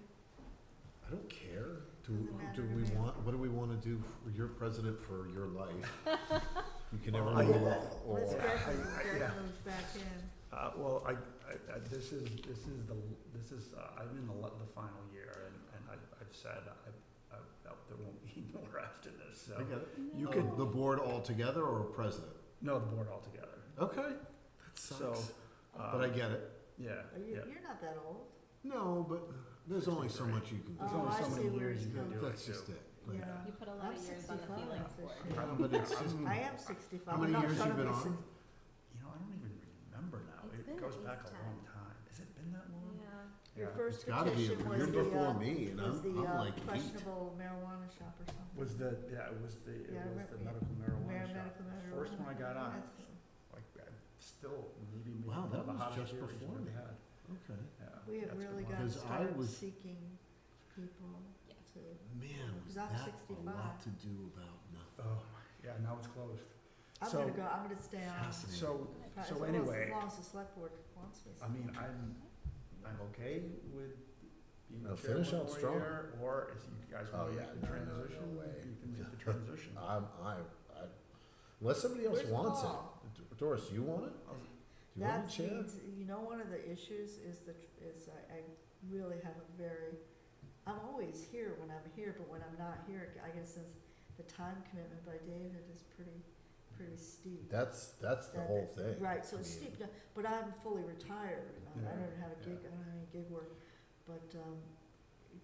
I don't care. Doesn't matter Do to we me. what do we wanna do for your president for your life? You can never Well, move Let's or, get, yeah. get moves back in. Well, this is I'm in the final year, and I've said there won't be more after this, so. I get it. You Oh, could, the board altogether or president? no, the board altogether. Okay, that So, sucks. But I get it. Yeah, Are you, yeah. you're not that old. No, but there's only so much you can There's do. Oh, only I so see many where years he's you can coming do it, That's just too. it. Like, Yeah. You put a lot I'm of years on the 65 feelings this board. year. I know, but it's just, I am 65. how many I'm not years trying you to been be on? You know, I don't even remember now. It's It been goes at back a least long time. Has it been that long? Yeah. Your Yeah. first it's gotta be, petition was you're the, before me and was the, I'm like 8. questionable marijuana shop or something. Was the, yeah, it was the, Yeah, I the remember- medical marijuana shop. Medical marijuana. First one I got on, That's- like, still maybe Wow, one that of the was hottest just years before we've me. had. Okay. Yeah, We have that's really been got to one. Because I start was- seeking people Yes. to, Man, was 'Cause I'm that a 65. lot to do about nothing. Oh, yeah, now it's closed. I'm So- gonna go, I'm gonna stay on. Fascinating. So, As so long anyway, as long as the select board wants me. I mean, I'm okay with being Now the chair finish one out more strong. year, or if you guys Oh, wanna yeah, make the no, no, no transition, way. you can make the transition. I, unless somebody else Where's wants Paul? it. Doris, you want it? Do you want That to chair? means, you know, one of the issues is I really have a very, I'm always here when I'm here, but when I'm not here, I guess since the time commitment by David is pretty steep. That's the That- whole thing. Right, so I it's mean, steep, but I'm fully retired, and I Yeah, don't have a gig, yeah. I don't have any gig work, but,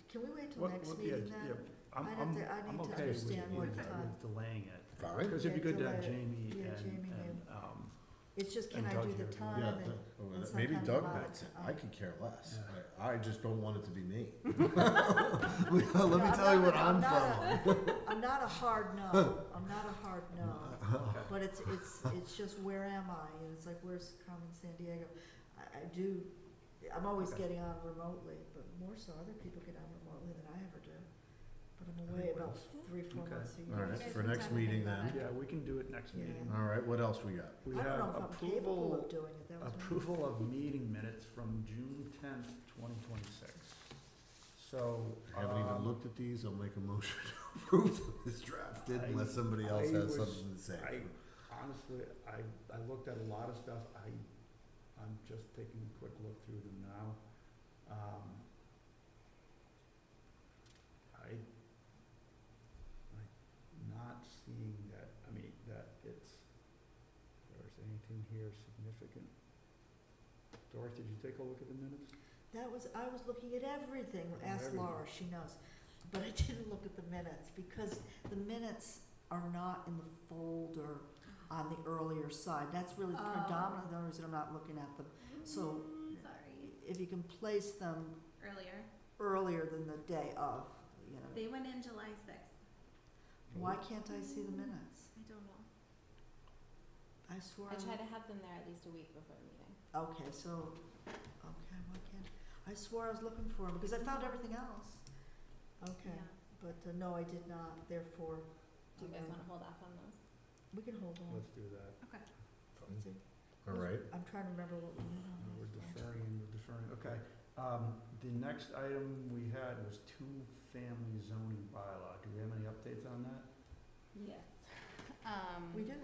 can we wait till What- next what- yeah, meeting then? yeah, I'm I need to okay with understand what time. with delaying it. Fine. Because it'd be Yeah, good to have delay it. Jamie Yeah, Jamie and, It's just, can and I Doug do the here. time Yeah, and, maybe sometimes Doug not. makes it. I could care less. Yeah. I just don't want it to be me. Let me I'm tell you not what a- I'm I'm from. I'm not a hard no, I'm not a hard no, Okay. but it's just where am I, and it's like, where's Carmen San Diego? I'm always Okay. getting on remotely, but more so other people get on remotely than I ever do. But I'm away what about else? 3-4 Okay. months a year. All right, You guys for can next time to think meeting about then. it. Yeah, we can do it next Yeah. meeting. All right, what else we got? We I don't have know if I'm capable approval, of doing it, that was my. approval of meeting minutes from June 2026. So. I haven't even looked at these. I'll make a motion to approve them as drafted unless somebody else I has was- something to say. Honestly, I looked at a lot of stuff. I'm just taking a quick look through them now. I'm not seeing that, that there's anything here significant. Doris, did you take a look at the minutes? I was looking at everything, ask Everything. Laura, she knows, but I didn't look at the minutes, because the minutes are not in the folder on the earlier side, that's really Oh. predominantly the reason I'm not looking at them. So, Sorry. if you can place them Earlier. earlier than the day of, you know, They went in July 6th. why can't I see the minutes? I don't know. I swore. I try to have them there at least a week before the meeting. Okay, so, why can't, I swore I was looking for them, because I found everything else. Okay, Yeah. but, no, I did not, therefore. Do you guys wanna hold off on those? We can hold on. Let's do that. Okay. Let's see. All right. I'm trying to remember what we did on We're those. deferring, okay. The next item we had was two-family zoning bylaw. Do we have any updates on that? Yes. We do,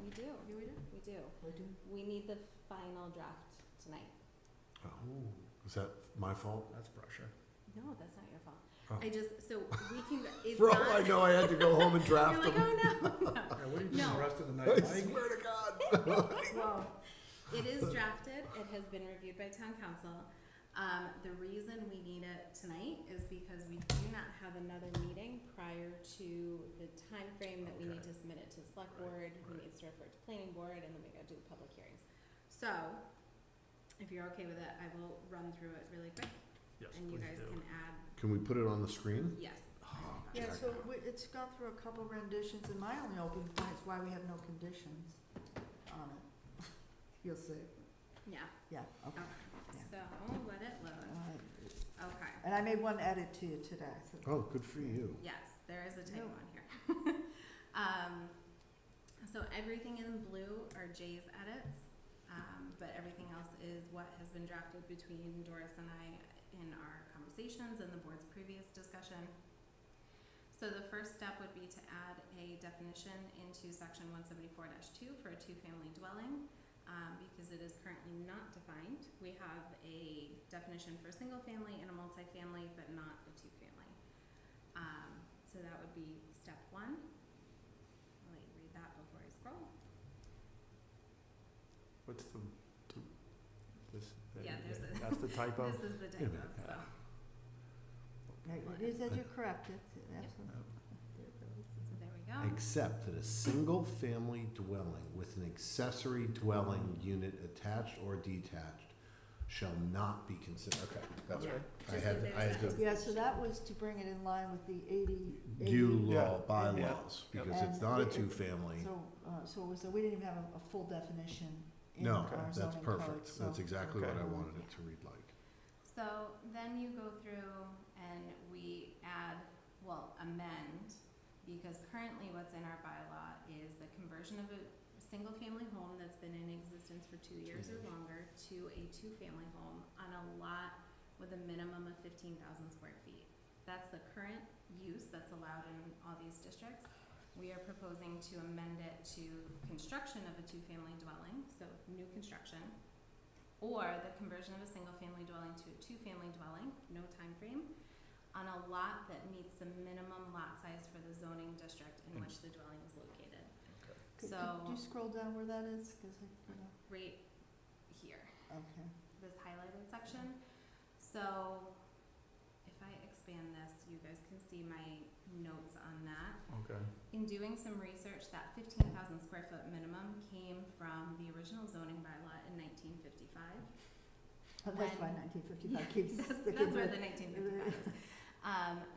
We do. yeah, we do, We do. we do. We need the final draft tonight. Oh, is that my fault? That's pressure. No, that's not your fault. I just, so we can, it's For all not. I know, I had to go home and draft You're like, them. oh no. Yeah, what are you doing No. the rest of the I night, Mike? swear to God. Well, It is drafted, it has been reviewed by town council. The reason we need it tonight is because we do not have another meeting prior to the time frame that we need to submit it to the select board, who needs to refer it to planning board, and then we gotta do the public hearings. So, if you're okay with it, I will run through it really quick, Yes, and you please guys do. can add, Can we put it on the screen? yes. yeah, so it's gone through a couple renditions, and my only open point is why we have no conditions on it. You'll see. Yeah, Yeah, okay. so, let it load, okay. And I made one edit to you today, so. Oh, good for you. Yes, there is a typo No. on here. So everything in blue are Jay's edits, but everything else is what has been drafted between Doris and I in our conversations and the board's previous discussion. So the first step would be to add a definition into section 174-2 for a two-family dwelling, because it is currently not defined. We have a definition for a single family and a multifamily, but not a two-family. So that would be step one. I'll let you read that before I scroll. What's this? Yeah, there's a- That's the typo? This is the Wait a typo, minute. so. Right, it is as you corrected, absolutely. So there we go. Except that a single-family dwelling with an accessory dwelling unit attached or detached shall not be considered, okay, that's Yeah. right. I Just had, that I had there's to Yeah, so that was to bring it in line with the 80. U Yeah. law bylaws, Yeah. because it's And not a it- two-family. So we didn't even have a full definition in No, our that's zoning code, perfect. so. That's exactly what I Okay. wanted it to read like. So then you go through and we add, well, amend, because currently what's in our bylaw is the conversion of a single-family home that's been in existence for 2 years or longer to a two-family home on a lot with a minimum of 15,000 square feet. That's the current use that's allowed in all these districts. We are proposing to amend it to construction of a two-family dwelling, so new construction, or the conversion of a single-family dwelling to a two-family dwelling, no time frame, on a lot that meets the minimum lot size for the zoning district in which the dwelling is located. Could So, you scroll down where that is, cause right here, okay. this highlighted section. So, if I expand this, you guys can see my notes on that. Okay. In doing some research, that 15,000 square foot minimum came from the original zoning bylaw in 1955. Oh, that's why When- 1955 keeps sticking That's where to the it. 1955 is.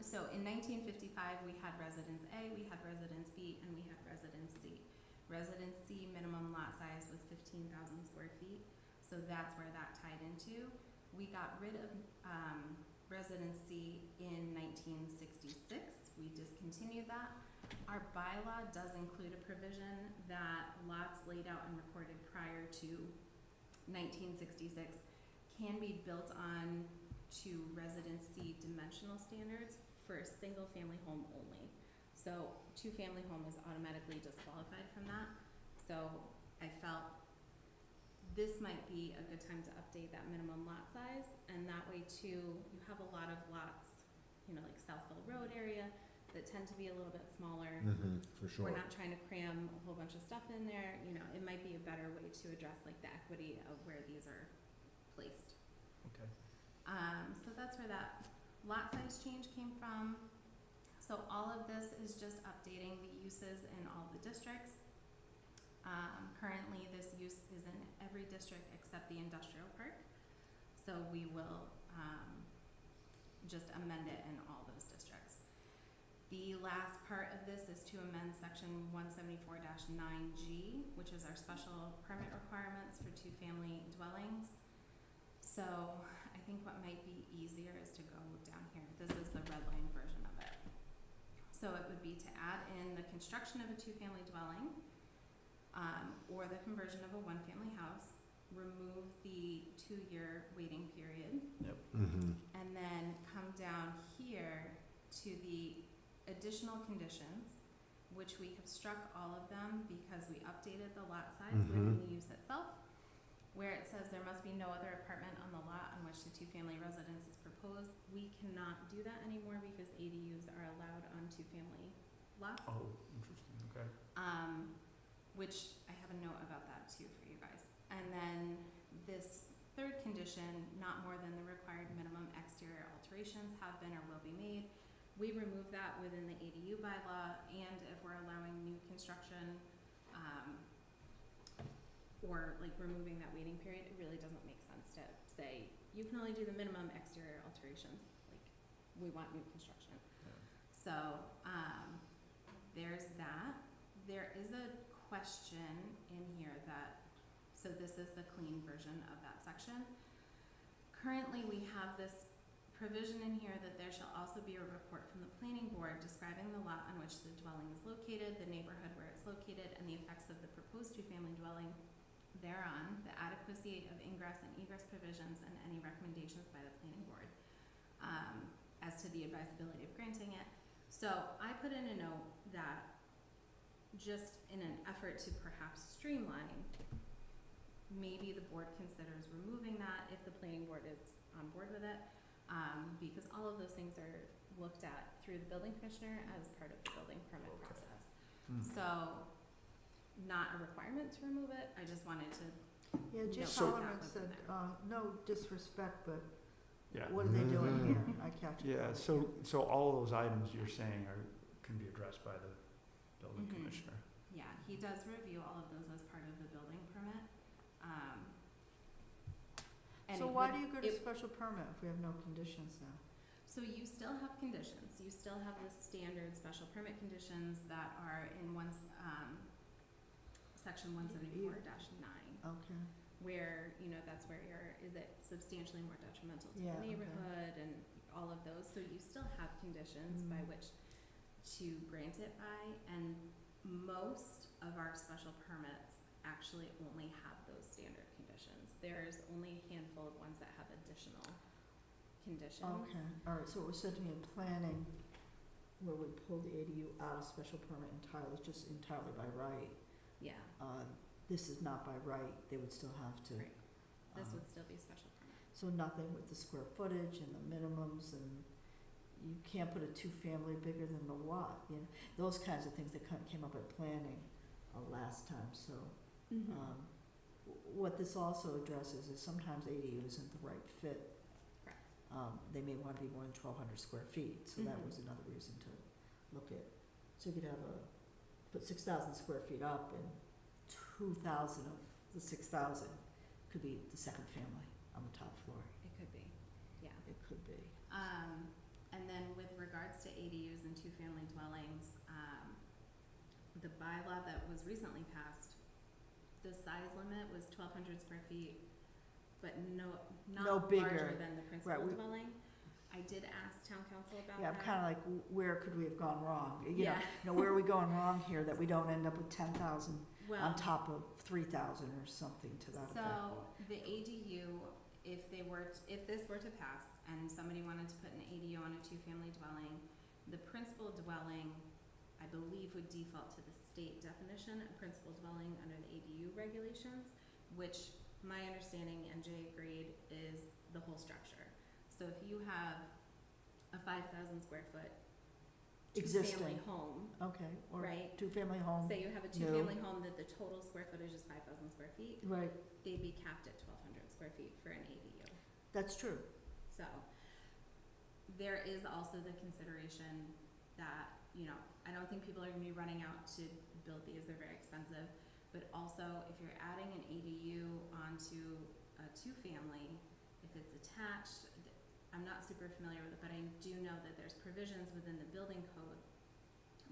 So in 1955, we had residence A, we had residence B, and we had residence C. Residence C minimum lot size was 15,000 square feet, so that's where that tied into. We got rid of residence C in 1966. We discontinued that. Our bylaw does include a provision that lots laid out and recorded prior to 1966 can be built on to residence C dimensional standards for a single family home only. So two-family home is automatically disqualified from that. So I felt this might be a good time to update that minimum lot size, and that way too, you have a lot of lots, you know, like Southville Road area, that tend to be a little bit smaller. For sure. We're not trying to cram a whole bunch of stuff in there, you know, it might be a better way to address like the equity of where these are placed. Okay. So that's where that lot size change came from. So all of this is just updating the uses in all the districts. Currently, this use is in every district except the industrial park. So we will just amend it in all those districts. The last part of this is to amend section 174-9G, which is our special permit requirements for two-family dwellings. So I think what might be easier is to go down here. This is the red line version of it. So it would be to add in the construction of a two-family dwelling, or the conversion of a one-family house, remove the 2-year waiting period, and then come down here to the additional conditions, which we have struck all of them because we updated the lot size within the use itself. where it says there must be no other apartment on the lot on which the two-family residence is proposed, we cannot do that anymore because ADUs are allowed on two-family lots. Oh, interesting, okay. Which I have a note about that too for you guys. And then this third condition, not more than the required minimum exterior alterations have been or will be made. We remove that within the ADU bylaw, and if we're allowing new construction, or like removing that waiting period, it really doesn't make sense to say, you can only do the minimum exterior alterations, like, we want new construction. Yeah. So, there's that. There is a question in here that, so this is the clean version of that section. Currently, we have this provision in here that there shall also be a report from the planning board describing the lot on which the dwelling is located, the neighborhood where it's located, and the effects of the proposed two-family dwelling thereon, the adequacy of ingress and egress provisions, and any recommendations by the planning board as to the advisability of granting it. So I put in a note that just in an effort to perhaps streamline, maybe the board considers removing that if the planning board is on board with it, because all of those things are looked at through the building commissioner as part of the building permit process. So, not a requirement to remove it, I just wanted to, Yeah, Jim So- Solomon said, no disrespect, but Yeah. what are they doing here? I catch it. Yeah, so all of those items you're saying can be addressed by the building Mhm. commissioner. yeah, he does review all of those as part of the building permit. And So it why would- do you go to it- special permit if we have no conditions now? So you still have conditions, you still have the standard special permit conditions that are in section 174-9, Okay, where, that's where is it substantially more detrimental to Yeah, the okay. neighborhood and all of those, so you still have conditions by Mhm. which to grant it by, and most of our special permits actually only have those standard conditions. There's only a handful of ones that have additional conditions. okay, all right, so it was said to me in planning, where we pulled the ADU out of special permit entirely, just entirely by right. Yeah, This is not by right, they would still have to. Right. this um, would still be special permit. So nothing with the square footage and the minimums, and you can't put a two-family bigger than the lot, those kinds of things that came up at planning last time, so. What this also addresses is sometimes ADU isn't the right fit. Correct. They may want to be more than 1,200 square feet, so that Mhm. was another reason to look at. So you could put 6,000 square feet up, and 2,000 of the 6,000 could be the second family on the top floor. It could be, yeah. It could be. And then with regards to ADUs and two-family dwellings, the bylaw that was recently passed, the size limit was 1,200 square feet, but No not bigger. larger than the principal we- dwelling. I did ask town council about Yeah, I'm that. kind of like, where could we have gone wrong? Yeah. Where are we going wrong here that we don't end up with 10,000 Well, on top of 3,000 or something to that effect? so the ADU, if this were to pass and somebody wanted to put an ADU on a two-family dwelling, the principal dwelling, I believe, would default to the state definition of principal dwelling under the ADU regulations, which my understanding, and Jay agreed, is the whole structure. So if you have a 5,000 square foot two-family Existing. home, Okay, or right? two-family home, Say you have a two-family home that the total square footage is 5,000 square feet, right, they'd be capped at 1,200 square feet for an ADU. that's true. So, there is also the consideration that, I don't think people are gonna be running out to build these, they're very expensive. But also, if you're adding an ADU onto a two-family, if it's attached, I'm not super familiar with it, but I do know that there's provisions within the building code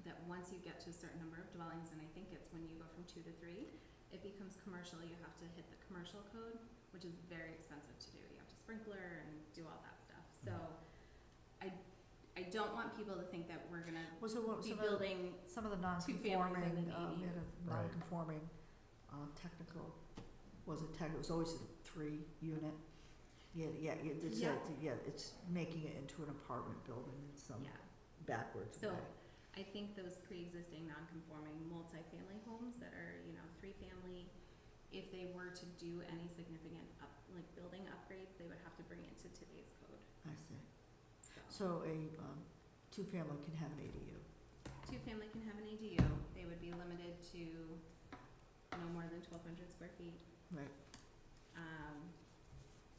that once you get to a certain number of dwellings, and I think it's when you go from 2 to 3, it becomes commercial, you have to hit the commercial code, which is very expensive to do. You have to sprinkler and do all that stuff. So I don't want people to think that we're gonna Was it what, be some of the, building, some of the two families non-conforming, and then we had ADUs. a non-conforming, technical, it was always a 3-unit. It's making it into an apartment building in some yeah. backwards So, way. I think those pre-existing non-conforming multifamily homes that are, 3-family if they were to do any significant building upgrades, they would have to bring it to today's code, I see. so. So a, two-family can have an ADU. Two-family can have an ADU, they would be limited to no more than 1,200 square feet. Right.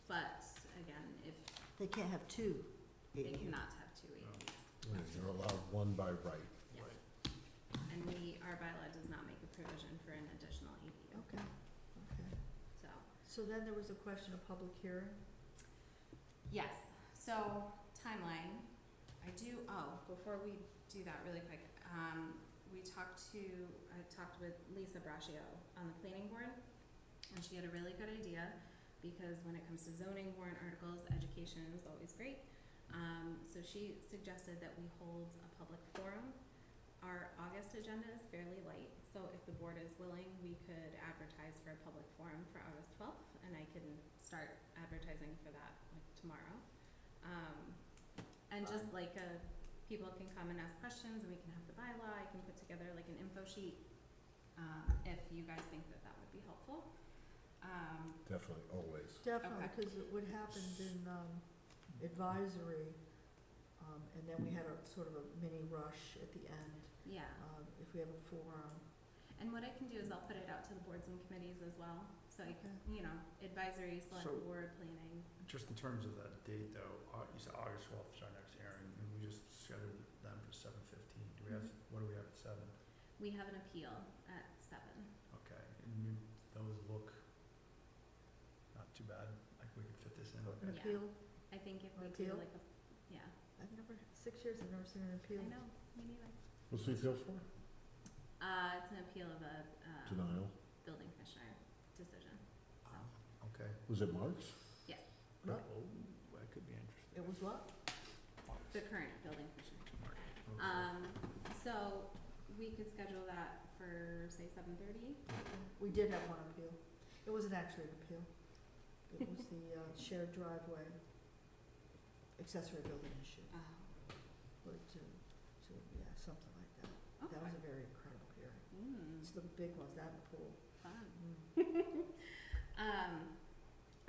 But again, if They can't have two they ADUs. cannot have two ADUs, Right, you're allowed one by right. yes. And our bylaw does not make a provision for an additional ADU, Okay, okay. so. So then there was a question of public hearing? Yes, so timeline, before we do that really quick, I talked with Lisa Braccio on the planning board, and she had a really good idea, because when it comes to zoning warrant articles, education is always great. So she suggested that we hold a public forum. Our August agenda is fairly light, so if the board is willing, we could advertise for a public forum for August 12th, and I can start advertising for that tomorrow. And just people can come and ask questions, and we can have the bylaw. I can put together an info sheet, if you guys think that that would be helpful. Definitely, always. Definitely, Okay. because what happened in, advisory, and then we had a sort of a mini rush at the end, Yeah, if we have a forum. and what I can do is I'll put it out to the boards and committees as well, so Okay. advisory, select So- board, planning. Just in terms of that date though, you said August 12th is our next hearing, and we just scheduled them for 7:15. Do we have, what do we have at 7? We have an appeal at 7. Okay, and those look not too bad, like we could fit this in, An okay. Yeah. appeal, I think if we Appeal? do yeah, I've never, 6 years, I've never seen an appeal. I know, me neither. What's the appeal for? It's an appeal of a, Denial? building commissioner decision, so. Okay. Was it Mark's? What? Oh, that could be interesting. It was what? The current building commissioner. Okay. So we could schedule that for, say, 7:30? We did have one appeal. It wasn't actually an appeal. It was the shared driveway accessory building issue, or yeah, something like that. That was a very incredible hearing. It's the big ones, that and pool. Fun. Mm.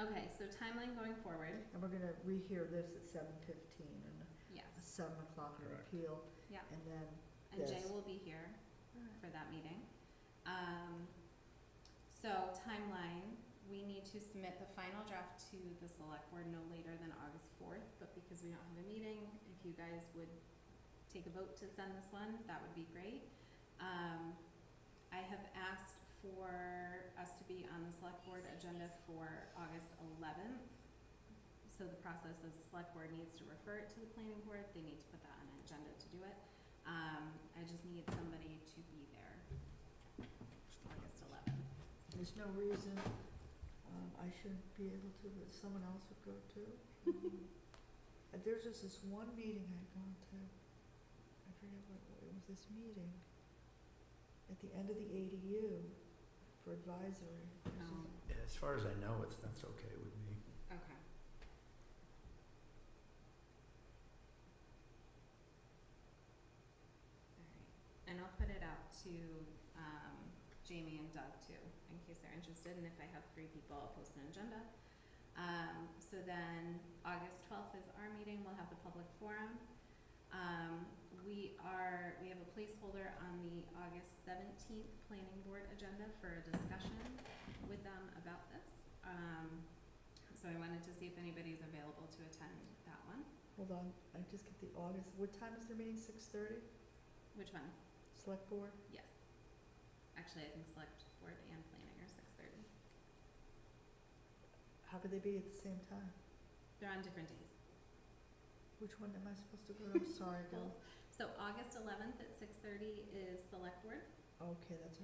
Okay, so timeline going forward, And we're gonna rehear this at 7:15 and yes, a 7 o'clock an Correct. appeal, yeah, and then, and Jay Yes. will be here for that meeting. So timeline, we need to submit the final draft to the select board no later than August 4th, but because we don't have a meeting, if you guys would take a vote to send this one, that would be great. I have asked for us to be on the select board agenda for August 11th. So the process is select board needs to refer it to the planning board, they need to put that on an agenda to do it. I just need somebody to be there, August 11th. there's no reason, I shouldn't be able to, but someone else would go too. There's just this one meeting I'd gone to, I forget what, it was this meeting, at the end of the ADU for advisory. There's Oh. this- As far as I know, that's okay with me. Okay. Alright, and I'll put it out to, Jamie and Doug too, in case they're interested, and if I have 3 people, I'll post an agenda. So then, August 12th is our meeting, we'll have the public forum. We have a placeholder on the August 17th planning board agenda for a discussion with them about this. So I wanted to see if anybody's available to attend that one. Hold on, I just get the August, what time is their meeting, 6:30? Which one? Select board? Yes. Actually, I think select board and planning are 6:30. How could they be at the same time? They're on different days. Which one am I supposed to go to? I'm sorry, go. So August 11th at 6:30 is select board. Okay, that's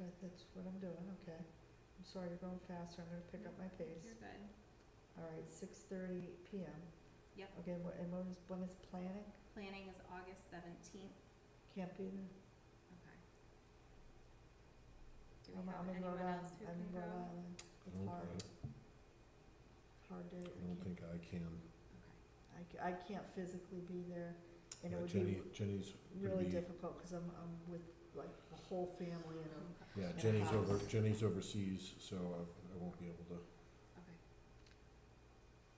what I'm doing, okay. I'm sorry, you're going faster, I'm gonna pick up my pace. You're good. All right, 6:30 PM. Yep. Okay, when is planning? Planning is August 17th. Can't be there? Okay. Do we I'm have in anyone Rhode else Island. who I'm can in go? Rhode Island. It's hard. Hard day. I don't think I can. Okay. I can't physically be there. And it Yeah, would be Jenny's gonna really be, difficult, cause I'm with like the whole family and yeah, in a Jenny's house. Jenny's overseas, so I won't be able to. Okay.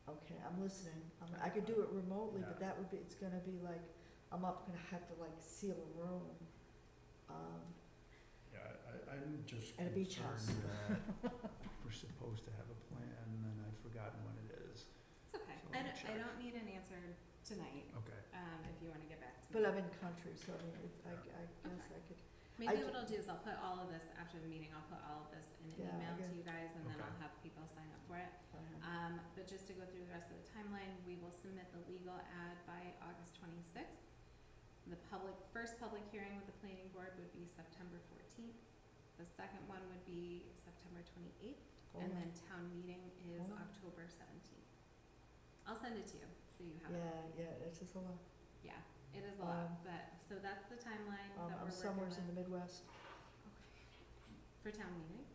Okay, I'm listening. I could do it remotely, but Yeah. that would be, it's gonna be like, I'm gonna have to like seal a room. Yeah, I'm just At a beach house. concerned that we're supposed to have a plan, and I've forgotten what it is. It's okay. So I let me don't, I check. don't need an answer tonight, Okay. if you wanna get back to me. But I'm in country, so I mean, I guess I could, Maybe I what I'll do is I'll put all of this, after the meeting, I'll put all of this in an Yeah, email to okay. you guys, and then Okay. I'll have people sign up for it. uh, But just to go through the rest of the timeline, we will submit the legal ad by August 26th. The first public hearing with the planning board would be September 14th. The second one would be September 28th, and then town meeting is Oh. October 17th. I'll send it to you, so you have it. yeah, it's just a lot. Yeah, it is a lot, Um, but, so that's the timeline that we're I'm working somewhere in with the Midwest. for town meeting.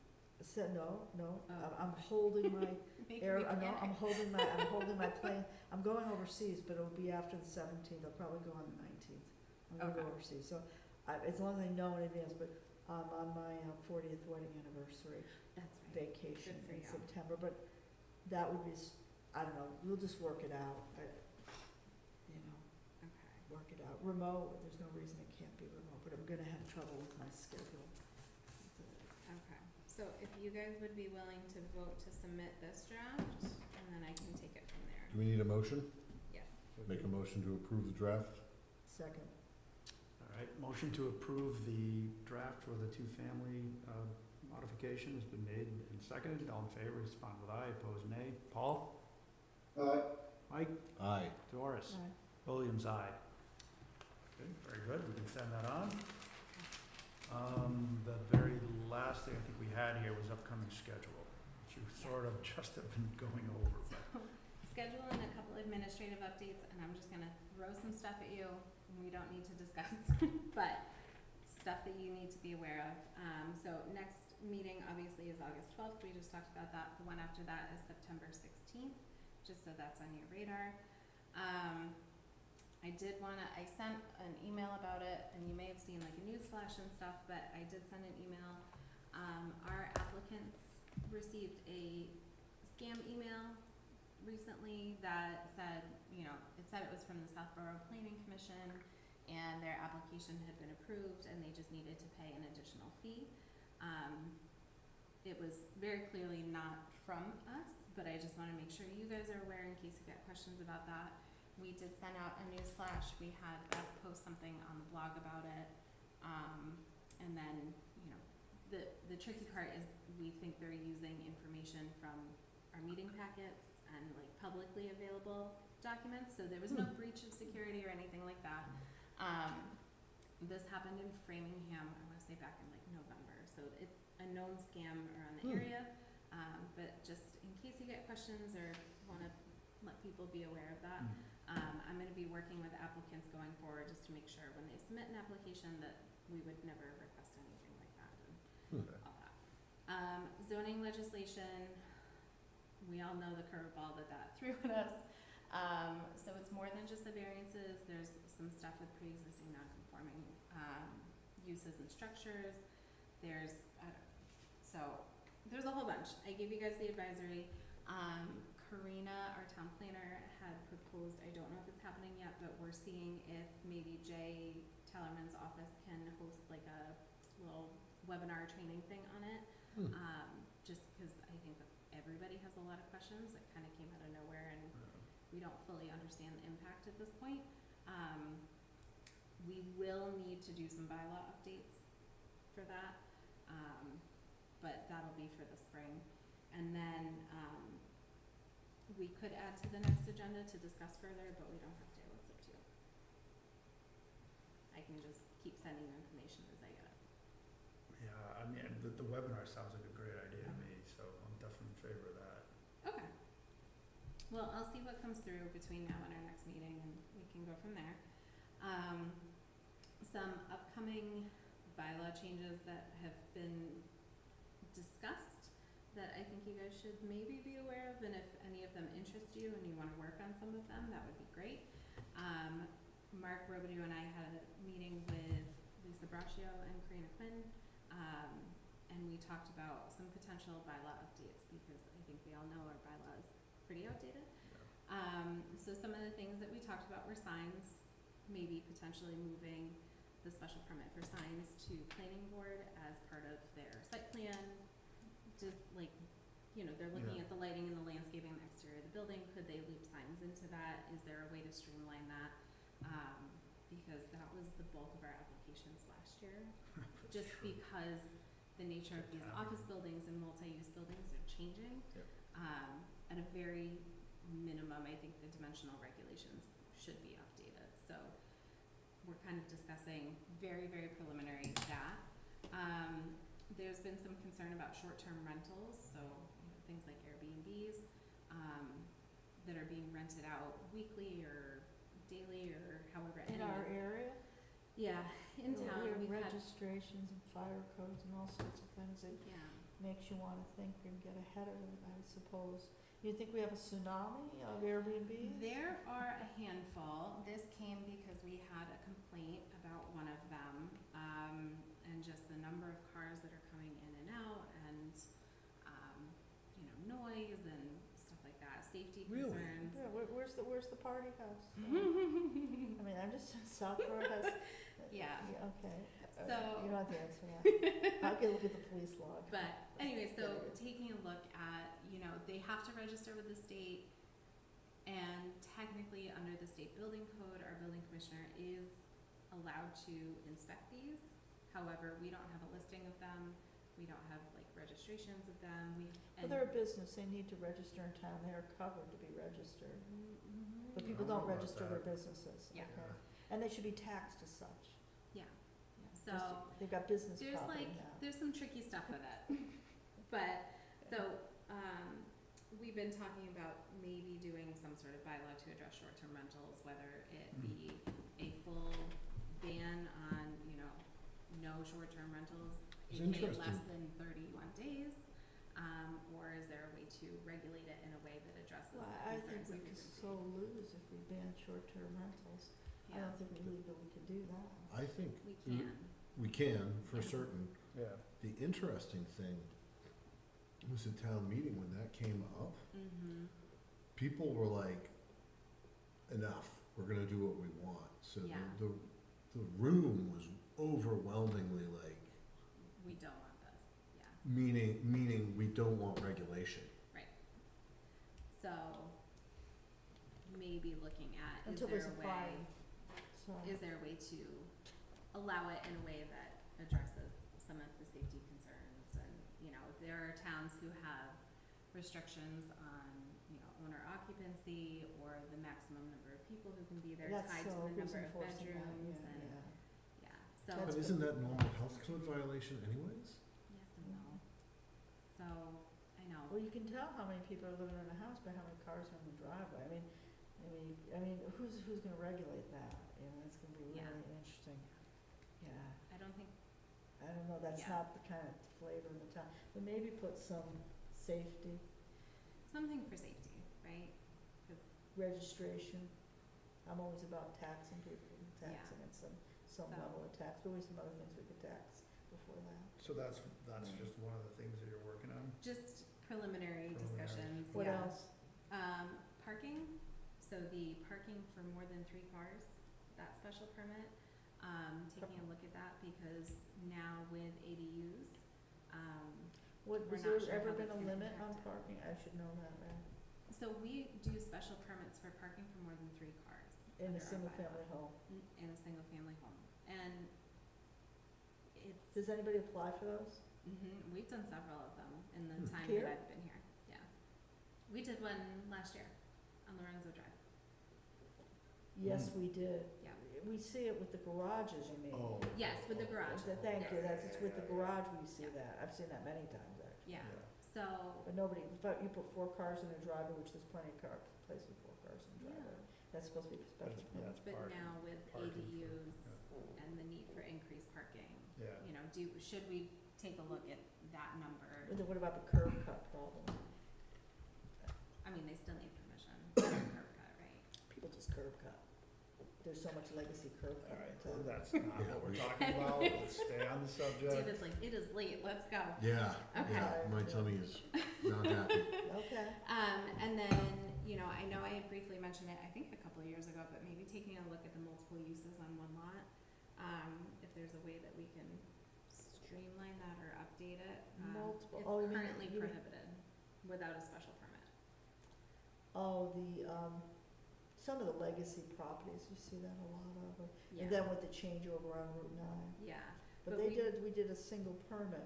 Said, no, Oh. I'm holding my Make air, me no, panic. I'm holding my plane, I'm going overseas, but it'll be after the 17th, I'll probably go on the 19th. I'm gonna go Okay. overseas, so as long as I know in advance, but on my 40th wedding anniversary That's right. vacation Good for in you. September, but that would be, I don't know, we'll just work it out, you know, Okay. work it out. Remote, there's no reason it can't be remote, but I'm gonna have trouble with my schedule. Okay, so if you guys would be willing to vote to submit this draft, and then I can take it from there. Do we need a motion? Yes. Make a motion to approve the draft? Second, All right, motion to approve the draft for the two-family modification has been made and seconded. All in favor, respond with aye, opposed nay. Paul? Mike? Aye. Doris? aye. Williams, aye. Okay, very good, we can send that on. The very last thing I think we had here was upcoming schedule, which you sort of just have been going over, but Scheduling a couple administrative updates, and I'm just gonna throw some stuff at you, and we don't need to discuss, but stuff that you need to be aware of. So next meeting obviously is August 12th, we just talked about that. The one after that is September 16th, just so that's on your radar. I sent an email about it, and you may have seen like a news flash and stuff, but I did send an email. Our applicants received a scam email recently that said, it said it was from the Southborough Planning Commission, and their application had been approved, and they just needed to pay an additional fee. It was very clearly not from us, but I just wanna make sure you guys are aware in case you get questions about that. We did send out a news flash, we had Beth post something on the blog about it, and then, the tricky part is we think they're using information from our meeting packets and like publicly available documents, so there was no breach of security or anything like that. This happened in Framingham, I wanna say back in like November, so it's a known scam around the area, but just in case you get questions or wanna let people be aware of that. I'm gonna be working with applicants going forward just to make sure when they submit an application that we would never request anything like that and all that. Zoning legislation, we all know the curveball that threw at us. So it's more than just the variances, there's some stuff with pre-existing non-conforming, uses and structures. There's a whole bunch. I gave you guys the advisory. Karina, our town planner, had proposed, I don't know if it's happening yet, but we're seeing if maybe Jay Tellerman's office can host like a little webinar training thing on it. Just because I think that everybody has a lot of questions. It kind of came out of nowhere and we don't fully understand the impact at this point. We will need to do some bylaw updates for that, but that'll be for the spring. And then we could add to the next agenda to discuss further, but we don't have to. It's up to you. I can just keep sending you information as I get it. yeah, I mean, the webinar sounds like a great idea to me, so I'm definitely in favor of that. Okay. Well, I'll see what comes through between now and our next meeting, and we can go from there. Some upcoming bylaw changes that have been discussed that I think you guys should maybe be aware of, and if any of them interest you and you wanna work on some of them, that would be great. Mark Robidoux and I had a meeting with Lisa Braccio and Karina Quinn, and we talked about some potential bylaw updates, because I think we all know our bylaw is pretty outdated. So some of the things that we talked about were signs, maybe potentially moving the special permit for signs to planning board as part of their site plan. Just like, you know, they're looking Yeah. at the lighting and the landscaping and the exterior of the building. Could they loop signs into that? Is there a way to streamline that? Because that was the bulk of our applications last year. Just because the nature of these office buildings and multi-use buildings are changing. Yep. At a very minimum, I think the dimensional regulations should be updated. So we're kind of discussing very, very preliminary that. There's been some concern about short-term rentals, so you know, things like Airbnbs that are being rented out weekly or daily or however. In our area? Yeah, in town We we've have had, registrations and fire codes and all sorts of things that yeah. makes you wanna think and get ahead of it, I suppose. You think we have a tsunami of Airbnbs? There are a handful. This came because we had a complaint about one of them, and just the number of cars that are coming in and out, and you know, noise and stuff like that, safety Really? concerns. Yeah, where's the party house? I mean, I'm just, Southborough has. Yeah. Okay. So- You don't have to answer that. I'll go look at the police log. But anyway, so Yeah. taking a look at, you know, they have to register with the state, and technically under the state building code, our building commissioner is allowed to inspect these. However, we don't have a listing of them, we don't have like registrations of them, Well, they're a business, they need to register in town, they are covered to be registered. But people I don't don't know about register their that. businesses, Yeah. okay? And they should be taxed as such. So They've got business there's property like, now. there's some tricky stuff with it. But, so, we've been talking about maybe doing some sort of bylaw to address short-term rentals, whether it be a full ban on, you know, no short-term rentals, It's aka interesting. less than 31 days, or is there a way to regulate it in a way that addresses Well, the I think concerns we that could we've so lose if we ban short-term rentals. I Yeah, don't think we legally could do that. I think we can. we can, for Yeah. certain. Yeah. The interesting thing was at town meeting when that came up, Mm-hmm. people were like, enough, we're gonna do what we want. So Yeah. the room was overwhelmingly like, We don't want this, yeah. meaning we don't want regulation. So maybe looking at, is Until there there's a a way, fire. So, is there a way to allow it in a way that addresses some of the safety concerns? And, you know, there are towns who have restrictions on, you know, owner occupancy or the maximum number of people who can be there that's tied to so, the who's number of enforcing that? bedrooms Yeah, and, yeah. yeah, so. But That's isn't that normal health code violation anyways? Yes and no. So, I know. Well, you can tell how many people are living in a house by how many cars are in the driveway. I mean, who's gonna regulate that? You know, it's gonna be Yeah. really interesting. Yeah, I don't think, I don't know, that's Yeah. not the kind of flavor in the town, but maybe put some safety, something for safety, right? 'Cause registration. I'm always about taxing people, Yeah. taxing at some So- level of tax, but there's some other things we could tax before that. So that's just one of the things that you're working on? just preliminary discussions, What yeah. else? Parking, so the parking for more than 3 cars, that special permit, taking a look at that, because now with ADUs, What, We're has not there sure ever how been that's a gonna limit impact on it. parking? I should know that, right? so we do special permits for parking for more than 3 cars. In under a our single bylaw. family home. In a single family home, and it's, Does anybody apply for those? we've done several of them in the Hmm. time Here? that I've been here, yeah. We did one last year on Lorenzo Drive, Yes, we did. yeah. We see it with the garages, you mean? Oh. Yes, with the garage, Thank you, Yes. that's, it's with the garage we see Yeah. that. I've seen that many times, actually. yeah, so, But nobody, but you put 4 cars in a driveway, which there's plenty of place with 4 cars in a Yeah. driveway. That's supposed to be a special Yeah, permit. it's but parking. now with Parking for- ADUs and the need for increased parking, Yeah. you know, should we take a look at that number? But then what about the curb cut problem? I mean, they still need permission for a curb cut, right? People just curb cut. there's so much legacy curb. All right, cut. that's not what we're talking about. Let's stay on the subject. David's like, it is late, let's go. Yeah, Okay. yeah, my tummy is not happy. Okay, And then, you know I had briefly mentioned it, I think a couple of years ago, but maybe taking a look at the multiple uses on one lot. If there's a way that we can streamline that or update it. Multiple- It's oh, you mean- currently you mean- prohibited without a special permit. oh, some of the legacy properties, you see that a lot of them. Yeah, And then with the changeover on Route 9. yeah. But But we did a single permit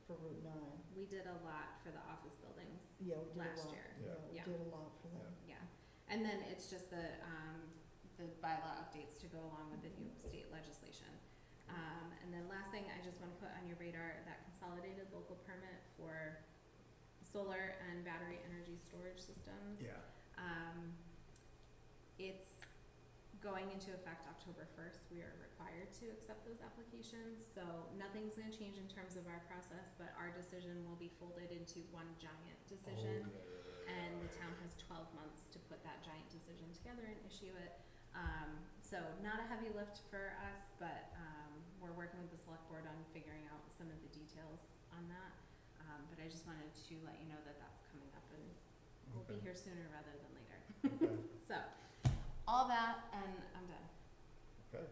for Route 9. We did a lot for the office buildings, Yeah, we did a lot. Last year. Yeah, we Yeah. did a lot for them. yeah. And then it's just the bylaw updates to go along with the new state legislation. And then last thing, I just wanna put on your radar, that consolidated local permit for solar and battery energy storage systems. Yeah. It's going into effect October 1st. We are required to accept those applications, so nothing's gonna change in terms of our process, but our decision will be folded into one giant decision. And the town has 12 months to put that giant decision together and issue it. So not a heavy lift for us, but we're working with the select board on figuring out some of the details on that. But I just wanted to let you know that that's coming up, and we'll be Okay. here sooner rather than later. Okay. So, all that, and I'm done. Okay.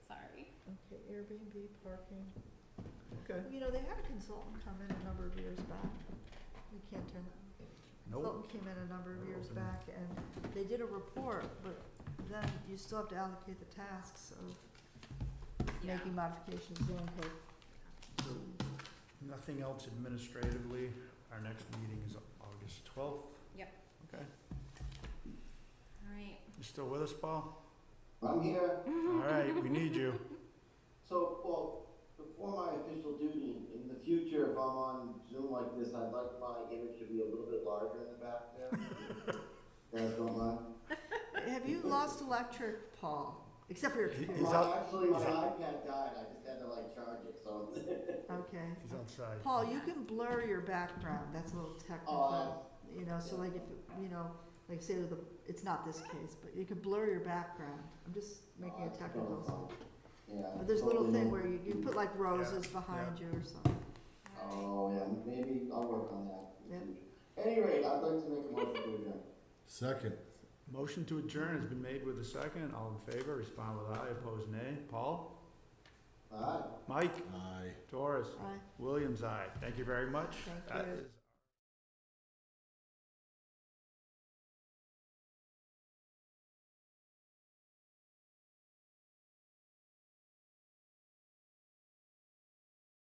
Sorry. Okay, Airbnb parking. Okay. You know, they had a consultant come in a number of years back. We can't turn that. Nope. Consultant came in a number of They're years open. back, and they did a report, but then you still have to allocate the tasks of Yeah. making modifications to zone code. So, nothing else administratively. Our next meeting is August 12th. Yep. Okay. All right. You still with us, Paul? I'm here. All right, we need you. So, well, before my official duty, in the future, if I'm on Zoom like this, I'd like my image to be a little bit larger in the back there. You guys don't mind? Have you lost electric, Paul? Except for your He's computer. out- Actually, my he's out- iPad died, I just had to like charge it, so. Okay. He's outside. Paul, you can blur your background, that's a little technical, Oh, you know, so like if, you know, like say with the, it's not this case, but you can blur your background. I'm just making a technical thing. Yeah. But there's a little totally. thing where you put like roses behind you or something. Oh, yeah, maybe I'll work on that. Yep. Any rate, I'd like to make a motion to adjourn. Second. Motion to adjourn has been made with a second. All in favor, respond with aye. Opposed, nay. Paul? All right. Mike? Aye. Doris? Aye. Williams, aye. Thank you very much. Thank That you. is